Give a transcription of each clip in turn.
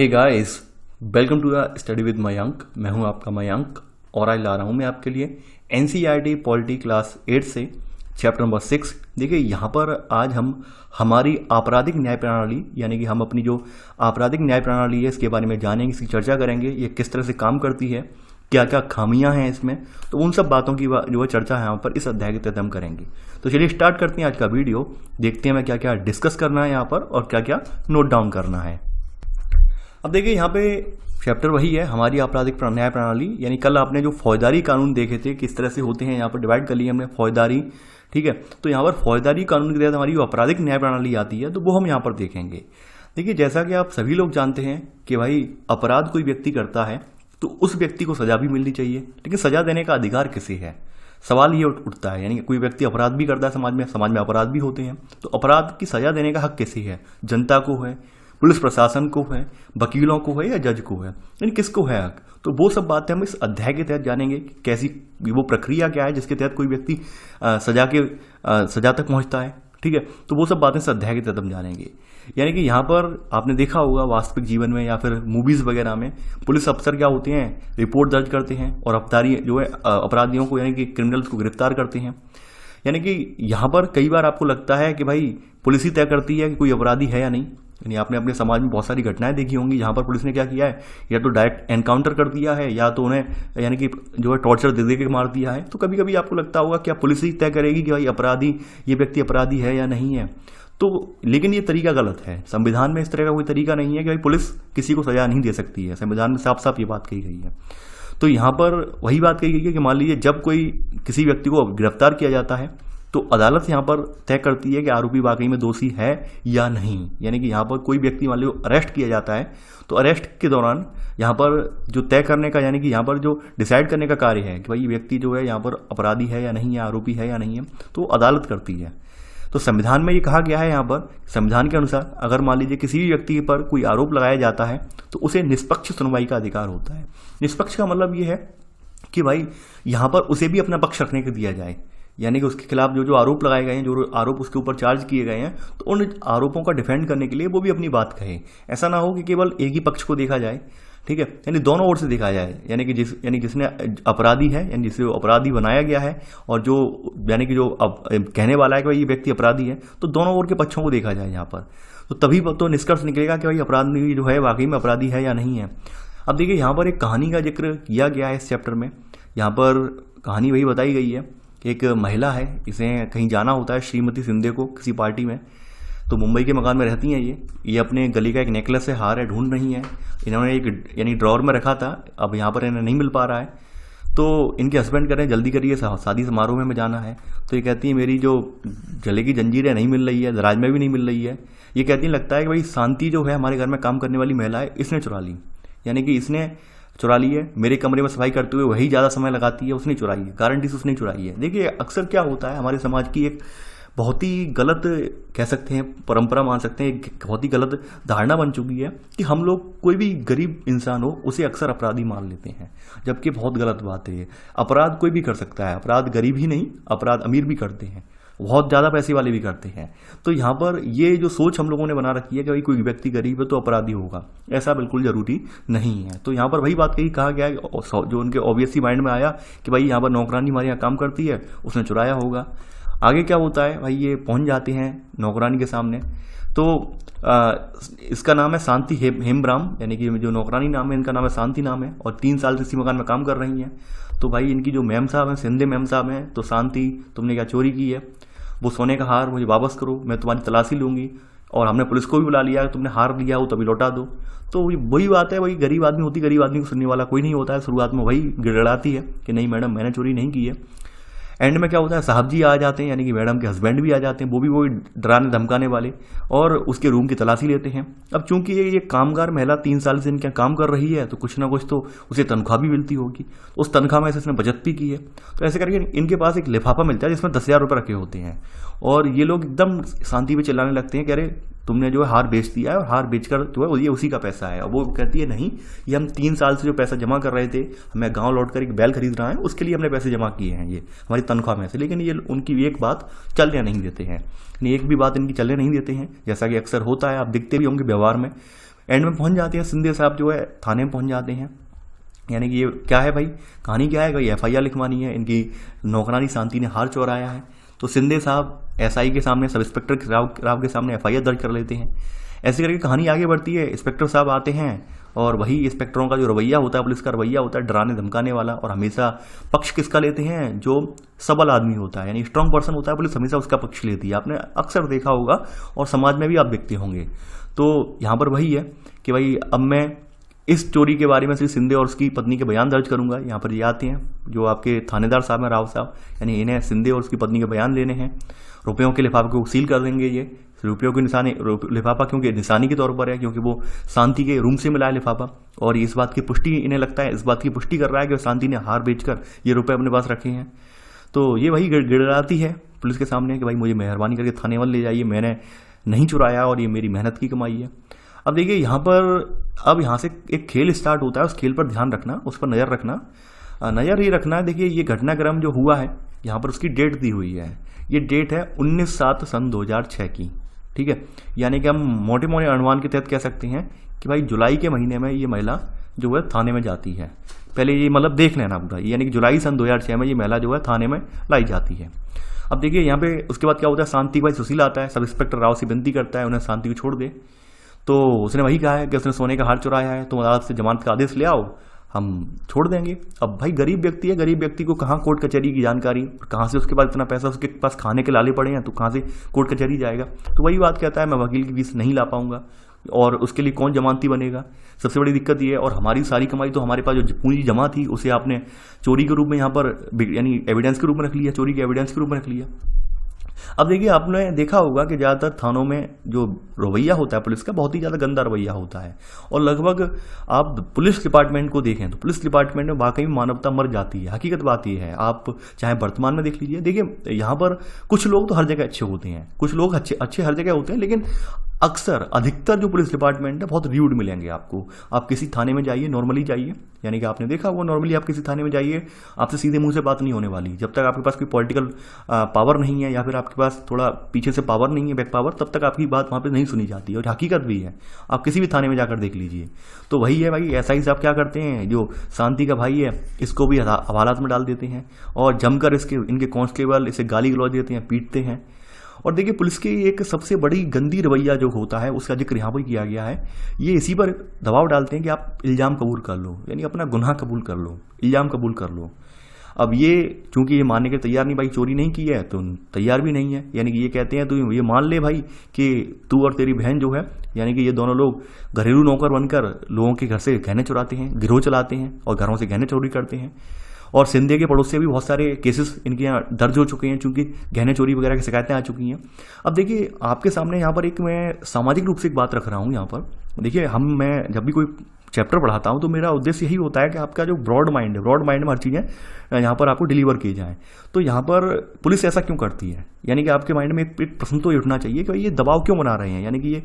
Hey guys, welcome to the study with Mayank. मैं हूं आपका मयंक और आज ला रहा हूं मैं आपके लिए एनसीईआरटी पॉलिटी क्लास 8 से चैप्टर नंबर 6। देखिए यहाँ पर आज हम हमारी आपराधिक न्याय प्रणाली यानी कि हम अपनी जो आपराधिक न्याय प्रणाली है इसके बारे में जानेंगे, इसकी चर्चा करेंगे। ये किस तरह से काम करती है, क्या क्या खामियां हैं इसमें, तो उन सब बातों की जो है चर्चा है यहाँ पर इस अध्याय के तहत हम करेंगे। तो चलिए स्टार्ट करते हैं आज का वीडियो। देखते हैं मैं क्या क्या डिस्कस करना है यहाँ पर और क्या क्या नोट डाउन करना है। अब देखिए यहाँ पे चैप्टर वही है, हमारी आपराधिक न्याय प्रणाली। यानी कल आपने जो फौजदारी कानून देखे थे किस तरह से होते हैं, यहाँ पर डिवाइड कर लिया हमने फौजदारी, ठीक है। तो यहाँ पर फौजदारी कानून के तहत हमारी जो आपराधिक न्याय प्रणाली आती है तो वो हम यहाँ पर देखेंगे। देखिए जैसा कि आप सभी लोग जानते हैं कि भाई अपराध कोई व्यक्ति करता है तो उस व्यक्ति को सजा भी मिलनी चाहिए, लेकिन सजा देने का अधिकार किसे है, सवाल ये उठता है। यानी कोई व्यक्ति अपराध भी करता है, समाज में अपराध भी होते हैं, तो अपराध की सजा देने का हक किसे है, जनता को है, पुलिस प्रशासन को है, वकीलों को है या जज को है, यानी किसको है हक। तो वो सब बातें हम इस अध्याय के तहत जानेंगे कि कैसी वो प्रक्रिया क्या है जिसके तहत कोई व्यक्ति सजा तक पहुंचता है, ठीक है। तो वो सब बातें इस अध्याय के तहत हम जानेंगे। यानी कि यहाँ पर आपने देखा होगा वास्तविक जीवन में या फिर मूवीज वगैरह में पुलिस अफसर क्या होते हैं, रिपोर्ट दर्ज करते हैं और अपराधियों को यानी कि क्रिमिनल्स को गिरफ्तार करते हैं। यानी कि यहाँ पर कई बार आपको लगता है कि भाई पुलिस ही तय करती है कि कोई अपराधी है या नहीं। यानी आपने अपने समाज में बहुत सारी घटनाएं देखी होंगी जहां पर पुलिस ने क्या किया है, या तो डायरेक्ट एनकाउंटर कर दिया है या तो उन्हें यानी कि जो है टॉर्चर दे के मार दिया है। तो कभी कभी आपको लगता होगा क्या पुलिस ही तय करेगी कि भाई ये व्यक्ति अपराधी है या नहीं है। तो लेकिन ये तरीका गलत है। संविधान में इस तरह का कोई तरीका नहीं है कि भाई पुलिस किसी को सजा नहीं दे सकती है। संविधान में साफ साफ ये बात कही गई है। तो यहाँ पर वही बात कही गई है कि मान लीजिए जब कोई किसी व्यक्ति को गिरफ्तार किया जाता है तो अदालत यहाँ पर तय करती है कि आरोपी वाकई में दोषी है या नहीं। यानी कि यहाँ पर कोई व्यक्ति मान लो अरेस्ट किया जाता है तो अरेस्ट के दौरान यहाँ पर जो तय करने का यानी कि यहाँ पर जो डिसाइड करने का कार्य है कि भाई ये व्यक्ति जो है यहाँ पर अपराधी है या नहीं है, आरोपी है या नहीं है, तो अदालत करती है। तो संविधान में ये कहा गया है, यहाँ पर संविधान के अनुसार अगर मान लीजिए किसी भी व्यक्ति पर कोई आरोप लगाया जाता है तो उसे निष्पक्ष सुनवाई का अधिकार होता है। निष्पक्ष का मतलब ये है कि भाई यहाँ पर उसे भी अपना पक्ष रखने को दिया जाए। यानी कि उसके खिलाफ जो आरोप लगाए गए हैं, जो आरोप उसके ऊपर चार्ज किए गए हैं, तो उन आरोपों का डिफेंड करने के लिए वो भी अपनी बात कहे। ऐसा ना हो कि केवल एक ही पक्ष को देखा जाए, ठीक है। यानी दोनों ओर से देखा जाए। यानी कि जिसने अपराधी है यानी जिसे अपराधी बनाया गया है और जो यानी कि जो कहने वाला है कि भाई ये व्यक्ति अपराधी है, तो दोनों ओर के पक्षों को देखा जाए यहाँ पर। तो तभी तो निष्कर्ष निकलेगा कि भाई अपराधी जो है वाकई में अपराधी है या नहीं है। अब देखिए यहाँ पर एक कहानी का जिक्र किया गया है इस चैप्टर में। यहाँ पर कहानी वही बताई गई है। एक महिला है, इसे कहीं जाना होता है श्रीमती शिंदे को किसी पार्टी में। तो मुंबई के मकान में रहती हैं ये अपने गले का एक नेकलेस है, हार है, ढूंढ रही हैं। इन्होंने एक यानी ड्रॉर में रखा था, अब यहाँ पर इन्हें नहीं मिल पा रहा है। तो इनके हस्बैंड कह रहे हैं जल्दी करिए, शादी समारोह में जाना है। तो ये कहती है मेरी जो गले की जंजीरें नहीं मिल रही है, दराज में भी नहीं मिल रही है। ये कहती है लगता है कि भाई शांति जो है हमारे घर में काम करने वाली महिला है, इसने चुरा ली। यानी कि इसने चुरा ली है, मेरे कमरे में सफाई करते हुए वही ज़्यादा समय लगाती है, उसने चुराई है, गारंटी से उसने चुराई है। देखिए अक्सर क्या होता है, हमारे समाज की एक बहुत ही गलत कह सकते हैं, परंपरा मान सकते हैं, एक बहुत ही गलत धारणा बन चुकी है कि हम लोग कोई भी गरीब इंसान हो उसे अक्सर अपराधी मान लेते हैं, जबकि बहुत गलत बात है। अपराध कोई भी कर सकता है, अपराध गरीब ही नहीं, अपराध अमीर भी करते हैं, बहुत ज़्यादा पैसे वाले भी करते हैं। तो यहाँ पर ये जो सोच हम लोगों ने बना रखी है कि भाई कोई व्यक्ति गरीब है तो अपराधी होगा, ऐसा बिल्कुल जरूरी नहीं है। तो यहाँ पर वही बात कहा गया है जो उनके ऑब्वियसली माइंड में आया कि भाई यहाँ पर नौकरानी हमारे यहाँ काम करती है, उसने चुराया होगा। आगे क्या होता है भाई, ये पहुँच जाते हैं नौकरानी के सामने। तो इसका नाम है शांति हेमब्राम, यानी कि जो नौकरानी नाम है इनका नाम है शांति नाम है, और 3 साल से इसी मकान में काम कर रही हैं। तो भाई इनकी जो मैम साहब हैं, शिंदे मैम साहब हैं, तो शांति तुमने क्या चोरी की है, वो सोने का हार मुझे वापस करो, मैं तुम्हारी तलाशी लूंगी, और हमने पुलिस को भी बुला लिया, तुमने हार लिया हो तभी लौटा दो। तो वही बात है, वही गरीब आदमी होती, गरीब आदमी को सुनने वाला कोई नहीं होता है। शुरुआत में वही गिड़गिड़ाती है कि नहीं मैडम मैंने चोरी नहीं की है। एंड में क्या होता है, साहब जी आ जाते हैं, यानी कि मैडम के हस्बैंड भी आ जाते हैं, वो भी वही डराने धमकाने वाले, और उसके रूम की तलाशी लेते हैं। अब चूंकि ये कामगार महिला 3 साल से इनके काम कर रही है तो कुछ ना कुछ तो उसे तनख्वाह भी मिलती होगी, उस तनख्वाह में से इसने बचत भी की है। तो ऐसे करके इनके पास एक लिफाफा मिलता है जिसमें 10,000 रुपये रखे होते हैं, और ये लोग एकदम शांति पे चिल्लाने लगते हैं कि अरे तुमने जो है हार बेच दिया है और हार बेचकर जो है ये उसी का पैसा है। और वो कहती है नहीं, ये हम 3 साल से जो पैसा जमा कर रहे थे, हमें गांव लौटकर एक बैल खरीद रहा है, उसके लिए हमने पैसे जमा किए हैं, ये हमारी तनख्वाह में से। लेकिन ये उनकी एक बात चलने नहीं देते हैं, एक भी बात इनकी चलने नहीं देते हैं, जैसा कि अक्सर होता है, आप दिखते भी होंगे व्यवहार में। एंड में पहुंच जाते हैं, सिंधे साहब जो है थाने में पहुंच जाते हैं। यानी कि ये क्या है भाई, कहानी क्या है, कोई FIR लिखवानी है, इनकी नौकरानी शांति ने हार चौराया है। तो सिंधे साहब SI के सामने, सब इंस्पेक्टर राव के सामने FIR दर्ज कर लेते हैं। ऐसे करके कहानी आगे बढ़ती है। इंस्पेक्टर साहब आते हैं और वही इंस्पेक्टरों का जो रवैया होता है, पुलिस का रवैया होता है डराने धमकाने वाला, और हमेशा पक्ष किसका लेते हैं, जो सबल आदमी होता है यानी स्ट्रांग पर्सन होता है, पुलिस हमेशा उसका पक्ष लेती है। आपने अक्सर देखा होगा और समाज में भी आप देखते होंगे। तो यहाँ पर वही है कि भाई अब मैं इस चोरी के बारे में श्री सिंधे और उसकी पत्नी के बयान दर्ज करूंगा। यहाँ पर ये आते हैं जो आपके थानेदार साहब हैं, राव साहब, यानी इन्हें सिंधे और उसकी पत्नी के बयान लेने हैं। रुपयों के लिफाफे को सील कर देंगे। ये रुपयों की निशानी, लिफाफा क्योंकि निशानी के तौर पर है, क्योंकि वो शांति के रूम से मिला है लिफाफा, और इस बात की पुष्टि इन्हें लगता है, इस बात की पुष्टि कर रहा है कि शांति ने हार बेचकर ये रुपए अपने पास रखे हैं। तो ये वही गिड़गिड़ाती है पुलिस के सामने कि भाई मुझे मेहरबानी करके थाने वाले ले जाइए, मैंने नहीं चुराया और ये मेरी मेहनत की कमाई है। अब देखिए यहाँ पर, अब यहाँ से एक खेल स्टार्ट होता है। उस खेल पर ध्यान रखना, उस पर नज़र रखना, नज़र ये रखना है। देखिए ये घटनाक्रम जो हुआ है यहाँ पर उसकी डेट दी हुई है। ये डेट है 19/7/2006 की, ठीक है। यानी कि हम मोटे मोटे अनुमान के तहत कह सकते हैं कि भाई जुलाई के महीने में ये महिला जो है थाने में जाती है। पहले ये मतलब देख लेना पूरा, यानी कि जुलाई सन 2006 में ये महिला जो है थाने में लाई जाती है। अब देखिए यहाँ पे उसके बाद क्या होता है, शांति भाई सुशील आता है, सब इंस्पेक्टर राव से विनती करता है उन्हें शांति को छोड़ दे। तो उसने वही कहा है कि उसने सोने का हार चुराया है, तुम अदालत से जमानत का आदेश ले आओ, हम छोड़ देंगे। अब भाई गरीब व्यक्ति है, गरीब व्यक्ति को कहाँ कोर्ट कचहरी की जानकारी, कहाँ से उसके पास इतना पैसा, उसके पास खाने के लाले पड़े हैं, तो कहाँ से कोर्ट कचहरी जाएगा। तो वही बात कहता है, मैं वकील की फीस नहीं ला पाऊंगा, और उसके लिए कौन जमानती बनेगा। सबसे बड़ी दिक्कत ये है, और हमारी सारी कमाई तो हमारे पास जो पूंजी जमा थी उसे आपने चोरी के रूप में यहाँ पर यानी एविडेंस के रूप में रख लिया, चोरी के एविडेंस के रूप में रख लिया। अब देखिए आपने देखा होगा कि ज़्यादातर थानों में जो रवैया होता है पुलिस का, बहुत ही ज़्यादा गंदा रवैया होता है, और लगभग आप पुलिस डिपार्टमेंट को देखें तो पुलिस डिपार्टमेंट में वाकई मानवता मर जाती है। हकीकत बात यह है, आप चाहे वर्तमान में देख लीजिए। देखिए यहाँ पर कुछ लोग तो हर जगह अच्छे होते हैं, कुछ लोग अच्छे हर जगह होते हैं, लेकिन अक्सर अधिकतर जो पुलिस डिपार्टमेंट है बहुत र्यूड मिलेंगे आपको। आप किसी थाने में जाइए, नॉर्मली जाइए, यानी कि आपने देखा वो नॉर्मली आप किसी थाने में जाइए, आपसे सीधे मुंह से बात नहीं होने वाली। जब तक आपके पास कोई पॉलिटिकल पावर नहीं है, या फिर आपके पास थोड़ा पीछे से पावर नहीं है, बैक पावर, तब तक आपकी बात वहाँ पे नहीं सुनी जाती है। और हकीकत भी है, आप किसी भी थाने में जाकर देख लीजिए। तो वही है भाई, SI साहब क्या करते हैं, जो शांति का भाई है इसको भी हवालात में डाल देते हैं, और जमकर इनके कांस्टेबल इसे गाली गलौज देते हैं, पीटते हैं। और देखिए पुलिस की एक सबसे बड़ी गंदी रवैया जो होता है उसका जिक्र यहाँ पर किया गया है। ये इसी पर दबाव डालते हैं कि आप इल्ज़ाम कबूल कर लो, यानी अपना गुनाह कबूल कर लो, इल्ज़ाम कबूल कर लो। अब ये चूंकि ये मानने के तैयार नहीं, भाई चोरी नहीं की है तो तैयार भी नहीं है, यानी कि ये कहते हैं तो ये मान ले भाई कि तू और तेरी बहन जो है, यानी कि ये दोनों लोग घरेलू नौकर बनकर लोगों के घर से गहने चुराते हैं, गिरोह चलाते हैं और घरों से गहने चोरी करते हैं। और सिंधे के पड़ोस से भी बहुत सारे केसेस इनके यहाँ दर्ज हो चुके हैं, चूंकि गहने चोरी वगैरह की शिकायतें आ चुकी हैं। अब देखिए आपके सामने यहाँ पर एक मैं सामाजिक रूप से एक बात रख रहा हूँ। यहाँ पर देखिए मैं जब भी कोई चैप्टर पढ़ाता हूँ तो मेरा उद्देश्य यही होता है कि आपका जो ब्रॉड माइंड है, ब्रॉड माइंड में हर चीज़ें यहाँ पर आपको डिलीवर की जाएँ। तो यहाँ पर पुलिस ऐसा क्यों करती है, यानी कि आपके माइंड में एक प्रश्न तो उठना चाहिए कि ये दबाव क्यों बना रहे हैं, यानी कि ये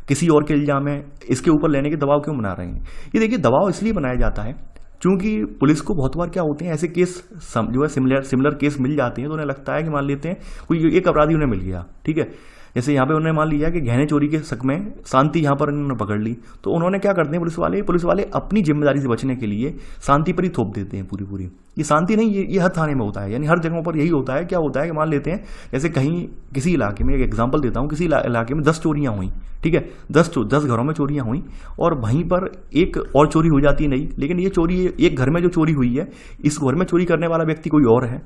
किसी और के इल्ज़ाम है इसके ऊपर लेने के दबाव क्यों बना रहे हैं। ये देखिए दबाव इसलिए बनाया जाता है क्योंकि पुलिस को बहुत बार क्या होते हैं ऐसे केस जो है सिमिलर केस मिल जाते हैं, तो उन्हें लगता है कि मान लेते हैं कोई एक अपराधी उन्हें मिल गया, ठीक है। जैसे यहाँ पे उन्होंने मान लिया कि गहने चोरी के शक में शांति यहाँ पर उन्होंने पकड़ ली, तो उन्होंने क्या करते हैं पुलिस वाले अपनी जिम्मेदारी से बचने के लिए शांति पर ही थोप देते हैं पूरी। ये शांति नहीं, ये हर थाने में होता है, यानी हर जगहों पर यही होता है। क्या होता है कि मान लेते हैं जैसे कहीं किसी इलाके में, एक एग्जांपल देता हूँ, किसी इलाके में 10 चोरियाँ हुई, ठीक है, 10 घरों में चोरियाँ हुई, और वहीं पर एक और चोरी हो जाती नहीं, लेकिन ये चोरी एक घर में जो चोरी हुई है इस घर में चोरी करने वाला व्यक्ति कोई और है।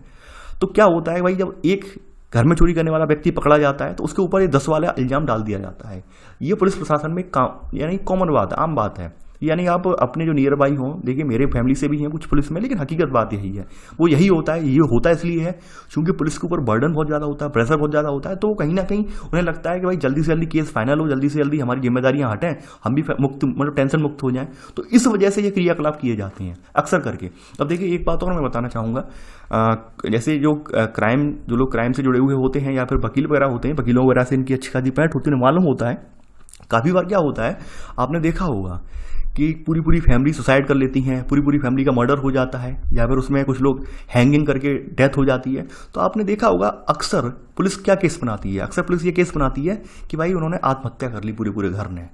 तो क्या होता है भाई, जब एक घर में चोरी करने वाला व्यक्ति पकड़ा जाता है तो उसके ऊपर ये 10 वाला इल्जाम डाल दिया जाता है। ये पुलिस प्रशासन में यानी कॉमन बात है, आम बात है। यानी आप अपने जो नियर बाई हों, देखिए मेरे फैमिली से भी हैं कुछ पुलिस में, लेकिन हकीकत बात यही है, वो यही होता है। ये होता इसलिए है क्योंकि पुलिस के ऊपर बर्डन बहुत ज़्यादा होता है, प्रेशर बहुत ज़्यादा होता है, तो कहीं ना कहीं उन्हें लगता है कि भाई जल्दी से जल्दी केस फाइनल हो, जल्दी से जल्दी हमारी जिम्मेदारियां हटें, हम भी मतलब टेंशन मुक्त हो जाएं। तो इस वजह से ये क्रियाकलाप किए जाते हैं अक्सर करके। अब देखिए एक बात और मैं बताना चाहूँगा, जैसे जो लोग क्राइम से जुड़े हुए होते हैं या फिर वकील वगैरह होते हैं, वकीलों वगैरह से इनकी अच्छी खासी पैठ होती है, मालूम होता है काफ़ी बार क्या होता है, आपने देखा होगा कि पूरी फैमिली सुसाइड कर लेती हैं, पूरी फैमिली का मर्डर हो जाता है, या फिर उसमें कुछ लोग हैंगिंग करके डेथ हो जाती है। तो आपने देखा होगा अक्सर पुलिस क्या केस बनाती है, अक्सर पुलिस ये केस बनाती है कि भाई उन्होंने आत्महत्या कर ली पूरे घर ने।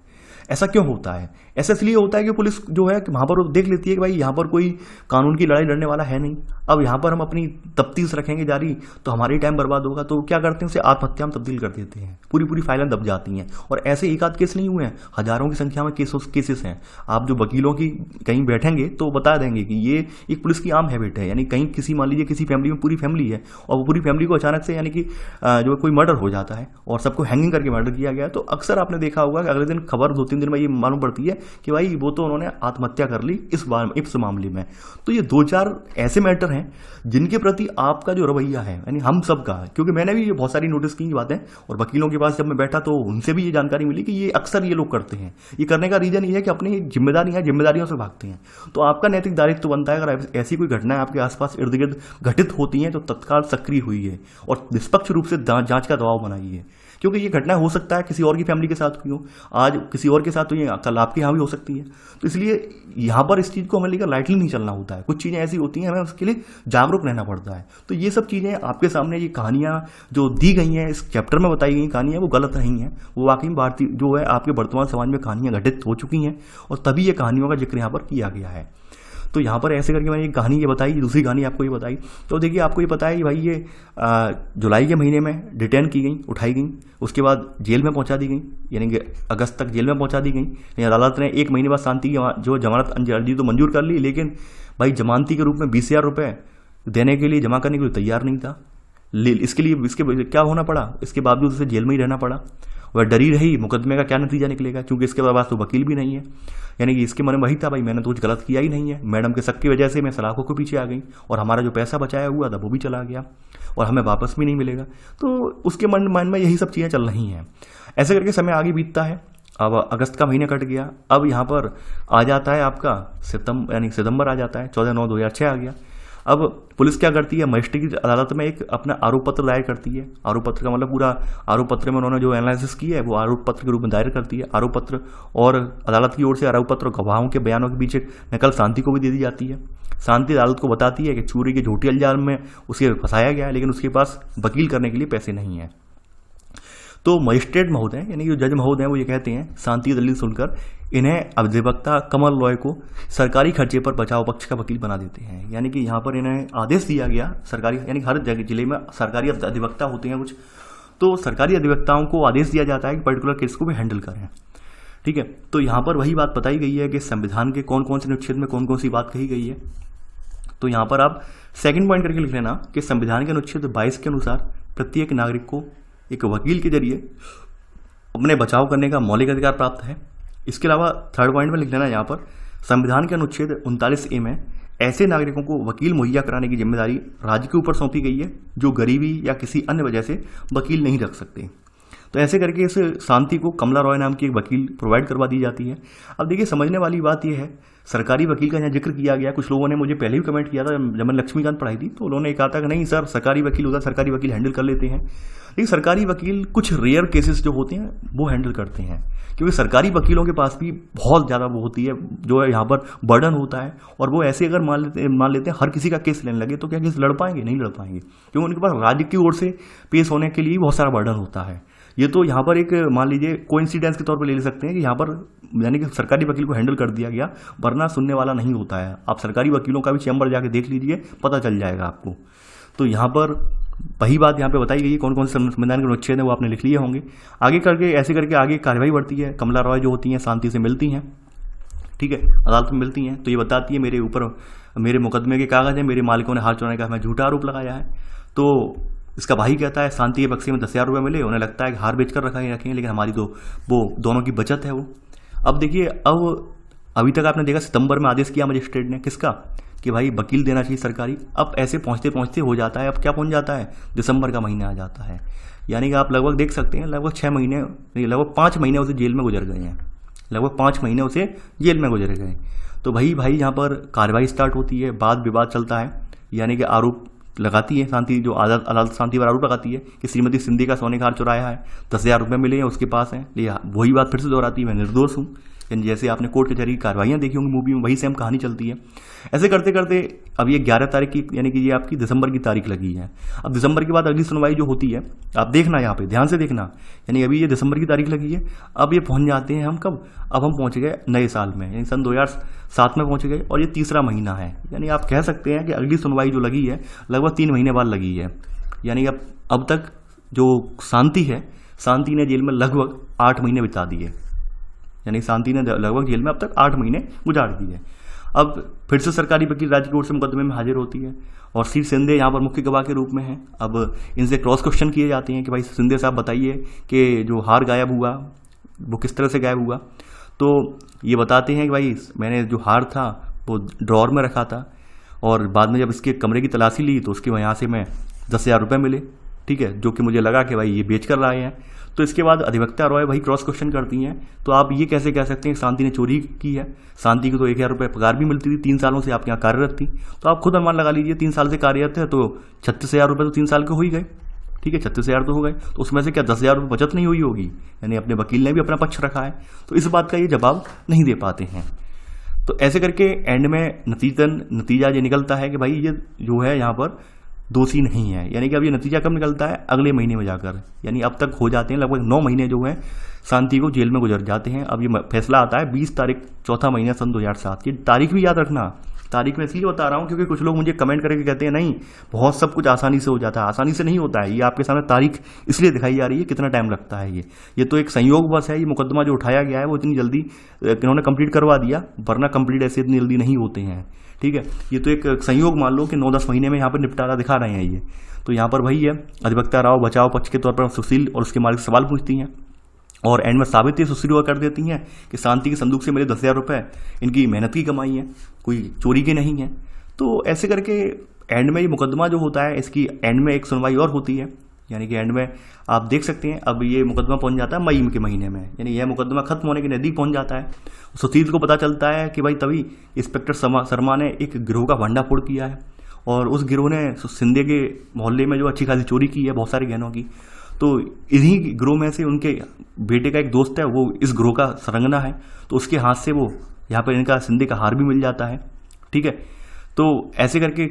ऐसा क्यों होता है? ऐसा इसलिए होता है कि पुलिस जो है वहाँ पर देख लेती है कि भाई यहाँ पर कोई कानून की लड़ाई लड़ने वाला है नहीं, अब यहाँ पर हम अपनी तफ्तीश रखेंगे जारी तो हमारी टाइम बर्बाद होगा, तो क्या करते हैं उसे आत्महत्या में तब्दील कर देते हैं, पूरी पूरी फाइलें दब जाती हैं। और ऐसे एक आध केस नहीं हुए हैं, हजारों की संख्या में केसेस हैं। आप जो वकीलों की कहीं बैठेंगे तो बता देंगे कि ये एक पुलिस की आम हैबिट है, यानी कहीं किसी मान लीजिए किसी फैमिली में पूरी फैमिली है और वो पूरी फैमिली को अचानक से यानी कि जो कोई मर्डर हो जाता है और सबको हैंगिंग करके मर्डर किया गया, तो अक्सर आपने देखा होगा कि अगले दिन खबर 2-3 दिन में ये मालूम पड़ती है कि भाई वो तो उन्होंने आत्महत्या कर ली इस मामले में। तो ये 2-4 ऐसे मैटर हैं जिनके प्रति आपका जो रवैया है, यानी हम सब का, क्योंकि मैंने भी ये बहुत सारी नोटिस की बातें और वकीलों के पास जब मैं बैठा तो उनसे भी ये जानकारी मिली कि ये अक्सर ये लोग करते हैं। ये करने का रीजन ये है कि अपनी जिम्मेदारियों से भागते हैं। तो आपका नैतिक दायित्व बनता है अगर ऐसी कोई घटनाएं आपके आसपास इर्द गिर्द घटित होती हैं तो तत्काल सक्रिय हुई है और निष्पक्ष रूप से जांच का दबाव बनाइए, क्योंकि ये घटना हो सकता है किसी और की फैमिली के साथ हुई हो, आज किसी और के साथ हुई है, कल आपके यहाँ भी हो सकती है। तो इसलिए यहाँ पर इस चीज़ को हमें लेकर लाइटली नहीं चलना होता है। कुछ चीज़ें ऐसी होती हैं, हमें उसके लिए जागरूक रहना पड़ता है। तो ये सब चीज़ें आपके सामने, ये कहानियाँ जो दी गई हैं, इस चैप्टर में बताई गई कहानियाँ वो गलत नहीं हैं, वो वाकई में भारतीय जो है आपके वर्तमान समाज में कहानियाँ घटित हो चुकी हैं और तभी ये कहानियों का जिक्र यहाँ पर किया गया है। तो यहाँ पर ऐसे करके मैंने एक कहानी ये बताई, दूसरी कहानी आपको ये बताई। तो देखिए आपको ये पता है कि भाई ये जुलाई के महीने में डिटेन की गई, उठाई गई, उसके बाद जेल में पहुंचा दी गई, यानी कि अगस्त तक जेल में पहुंचा दी गई। अदालत ने 1 महीने बाद शांति की जो जमानत अर्जी तो मंजूर कर ली, लेकिन भाई जमानती के रूप में 20,000 रुपये देने के लिए, जमा करने के लिए तैयार नहीं था। इसके क्या होना पड़ा, इसके बावजूद उसे जेल में ही रहना पड़ा। वह डरी रही मुकदमे का क्या नतीजा निकलेगा, क्योंकि इसके पास तो वकील भी नहीं है। यानी कि इसके मन में वही था भाई मैंने तो कुछ गलत किया ही नहीं है, मैडम के शक की वजह से मैं सलाखों के पीछे आ गई और हमारा जो पैसा बचाया हुआ था वो भी चला गया और हमें वापस भी नहीं मिलेगा। तो उसके मन में यही सब चीज़ें चल रही हैं। ऐसे करके समय आगे बीतता है। अब अगस्त का महीना कट गया, अब यहाँ पर आ जाता है आपका सितंबर आ जाता है, 14/9/2006 आ गया। अब पुलिस क्या करती है, मजिस्ट्रेट की अदालत में एक अपना आरोप पत्र दायर करती है। आरोप पत्र का मतलब पूरा आरोप पत्र में उन्होंने जो एनालिसिस किया है वो आरोप पत्र के रूप में दायर करती है। आरोप पत्र और अदालत की ओर से आरोप पत्र और गवाहों के बयानों के बीच नकल शांति को भी दे दी जाती है। शांति अदालत को बताती है कि चोरी के झूठे इल्जाम में उसे फंसाया गया है, लेकिन उसके पास वकील करने के लिए पैसे नहीं है। तो मजिस्ट्रेट महोदय यानी जो जज महोदय वो ये कहते हैं शांति की दलील सुनकर इन्हें अधिवक्ता कमल रॉय को सरकारी खर्चे पर बचाव पक्ष का वकील बना देते हैं। यानी कि यहाँ पर इन्हें आदेश दिया गया सरकारी, यानी हर जिले में सरकारी अधिवक्ता होते हैं कुछ, तो सरकारी अधिवक्ताओं को आदेश दिया जाता है कि पर्टिकुलर केस को भी हैंडल करें। ठीक है, तो यहाँ पर वही बात बताई गई है कि संविधान के कौन कौन से अनुच्छेद में कौन कौन सी बात कही गई है। तो यहाँ पर आप सेकंड पॉइंट करके लिख लेना कि संविधान के अनुच्छेद 22 के अनुसार प्रत्येक नागरिक को एक वकील के जरिए अपने बचाव करने का मौलिक अधिकार प्राप्त है। इसके अलावा थर्ड पॉइंट में लिख लेना यहाँ पर संविधान के अनुच्छेद 39A में ऐसे नागरिकों को वकील मुहैया कराने की जिम्मेदारी राज्य के ऊपर सौंपी गई है जो गरीबी या किसी अन्य वजह से वकील नहीं रख सकते। तो ऐसे करके इस शांति को कमला रॉय नाम की एक वकील प्रोवाइड करवा दी जाती है। अब देखिए समझने वाली बात यह है, सरकारी वकील का यहाँ जिक्र किया गया। कुछ लोगों ने मुझे पहले भी कमेंट किया था जब मैंने लक्ष्मीकांत पढ़ाई थी, तो उन्होंने कहा था कि नहीं सर सरकारी वकील होता है, सरकारी वकील हैंडल कर लेते हैं। लेकिन सरकारी वकील कुछ रेयर केसेस जो होते हैं वो हैंडल करते हैं, क्योंकि सरकारी वकीलों के पास भी बहुत ज़्यादा वो होती है जो है यहाँ पर बर्डन होता है। और वो ऐसे अगर मान लेते हैं हर किसी का केस लेने लगे तो क्या केस लड़ पाएंगे? नहीं लड़ पाएंगे, क्योंकि उनके पास राज्य की ओर से पेश होने के लिए बहुत सारा बर्डन होता है। ये तो यहाँ पर एक मान लीजिए कोइंसिडेंस के तौर पर ले सकते हैं कि यहाँ पर यानी कि सरकारी वकील को हैंडल कर दिया गया, वरना सुनने वाला नहीं होता है। आप सरकारी वकीलों का भी चैम्बर जाके देख लीजिए, पता चल जाएगा आपको। तो यहाँ पर वही बात यहाँ पे बताई गई है, कौन कौन से संविधान के अनुच्छेद है वो आपने लिख लिए होंगे। आगे करके ऐसे करके आगे कार्रवाई बढ़ती है। कमला रॉय जो होती हैं शांति से मिलती हैं, ठीक है, अदालत में मिलती हैं, तो ये बताती है मेरे ऊपर मेरे मुकदमे के कागज है, मेरे मालिकों ने हाथ चुराने का हमें झूठा आरोप लगाया है। तो इसका भाई कहता है शांति के बक्से में 10,000 रुपये मिले, उन्हें लगता है कि हार बेच कर रखेंगे, लेकिन हमारी तो वो दोनों की बचत है वो। अब देखिए अभी तक आपने देखा सितंबर में आदेश किया मजिस्ट्रेट ने, किसका, कि भाई वकील देना चाहिए सरकारी। अब ऐसे पहुँचते पहुँचते हो जाता है, अब क्या पहुँच जाता है, दिसंबर का महीना आ जाता है। यानी कि आप लगभग देख सकते हैं लगभग 6 महीने नहीं लगभग 5 महीने उसे जेल में गुजर गए हैं, लगभग 5 महीने उसे जेल में गुजर गए। तो भाई यहाँ पर कार्रवाई स्टार्ट होती है, वाद विवाद चलता है, यानी कि आरोप लगाती है शांति, जो अदालत शांति पर आरोप लगाती है कि श्रीमती सिंधी का सोने का हार चुराया है, 10,000 रुपये मिले हैं उसके पास हैं। वही बात फिर से दोहराती है, मैं निर्दोष हूँ, यानी जैसे आपने कोर्ट कचहरी की कार्रवाइयाँ देखी होंगी मूवी में, वही सेम कहानी चलती है। ऐसे करते करते अब ये 11 तारीख की, यानी कि ये आपकी दिसंबर की तारीख लगी है। अब दिसंबर के बाद अगली सुनवाई जो होती है, आप देखना यहाँ पे ध्यान से देखना, यानी अभी ये दिसंबर की तारीख लगी है। अब ये पहुँच जाते हैं हम कब, अब हम पहुँच गए नए साल में, यानी सन 2007 में पहुँच गए, और ये तीसरा महीना है। यानी आप कह सकते हैं कि अगली सुनवाई जो लगी है लगभग 3 महीने बाद लगी है। यानी अब तक जो शांति है, शांति ने जेल में लगभग 8 महीने बिता दिए, यानी शांति ने लगभग जेल में अब तक 8 महीने गुजार दिए। अब फिर से सरकारी वकील राज्य कोर्ट से मुकदमे में हाजिर होती है, और श्री सिंधे यहाँ पर मुख्य गवाह के रूप में हैं। अब इनसे क्रॉस क्वेश्चन किए जाते हैं कि भाई सिंधे साहब बताइए कि जो हार गायब हुआ वो किस तरह से गायब हुआ। तो ये बताते हैं कि भाई मैंने जो हार था वो ड्रॉर में रखा था, और बाद में जब इसके कमरे की तलाशी ली तो उसके यहाँ से मैं 10,000 रुपये मिले, ठीक है, जो कि मुझे लगा कि भाई ये बेच कर लाए हैं। तो इसके बाद अधिवक्ता रॉय भाई क्रॉस क्वेश्चन करती हैं, तो आप ये कैसे कह सकते हैं शांति ने चोरी की है? शांति को तो 1,000 रुपये पगार भी मिलती थी, 3 सालों से आपके यहाँ कार्यरत थी। तो आप खुद अनुमान लगा लीजिए, 3 साल से कार्यरत है तो 36,000 रुपये तो 3 साल के हो ही गए, ठीक है, 36,000 तो हो गए। तो उसमें से क्या 10,000 रुपये बचत नहीं हुई होगी? यानी अपने वकील ने भी अपना पक्ष रखा है, तो इस बात का ये जवाब नहीं दे पाते हैं। तो ऐसे करके एंड में नतीजा ये निकलता है कि भाई ये जो है यहाँ पर दोषी नहीं है। यानी कि अब ये नतीजा कब निकलता है? अगले महीने में जाकर, यानी अब तक हो जाते हैं लगभग 9 महीने जो है शांति को जेल में गुजर जाते हैं। अब ये फैसला आता है 20 तारीख 4था महीना सन 2007। ये तारीख भी याद रखना, तारीख में इसलिए बता रहा हूँ क्योंकि कुछ लोग मुझे कमेंट करके कहते हैं नहीं बहुत सब कुछ आसानी से हो जाता है। आसानी से नहीं होता है, ये आपके सामने तारीख इसलिए दिखाई जा रही है कितना टाइम लगता है। ये तो एक संयोग बस है। ये मुकदमा जो उठाया गया है वो इतनी जल्दी इन्होंने कंप्लीट करवा दिया, वरना कंप्लीट ऐसे इतनी जल्दी नहीं होते हैं, ठीक है। ये तो एक संयोग मान लो कि 9-10 महीने में यहाँ पर निपटारा दिखा रहे हैं ये। तो यहाँ पर वही है, अधिवक्ता राव बचाव पक्ष के तौर पर सुशील और उसके मालिक सवाल पूछती हैं, और एंड में साबित ये सुशील कर देती हैं कि शांति के संदूक से मेरे 10,000 रुपये इनकी मेहनत की कमाई है, कोई चोरी की नहीं है। तो ऐसे करके एंड में ये मुकदमा जो होता है इसकी एंड में एक सुनवाई और होती है, यानी कि एंड में आप देख सकते हैं अब ये मुकदमा पहुंच जाता है मई के महीने में, यानी यह मुकदमा खत्म होने के नज़दीक पहुंच जाता है। सुशील को पता चलता है कि भाई तभी इंस्पेक्टर शर्मा ने एक गिरोह का भंडाफोड़ किया है, और उस गिरोह ने सिंधे के मोहल्ले में जो अच्छी खासी चोरी की है बहुत सारे गहनों की। तो इन्हीं गिरोह में से उनके बेटे का एक दोस्त है, वो इस गिरोह का सरंगना है, तो उसके हाथ से वो यहाँ पर इनका सिंधे का हार भी मिल जाता है, ठीक है। तो ऐसे करके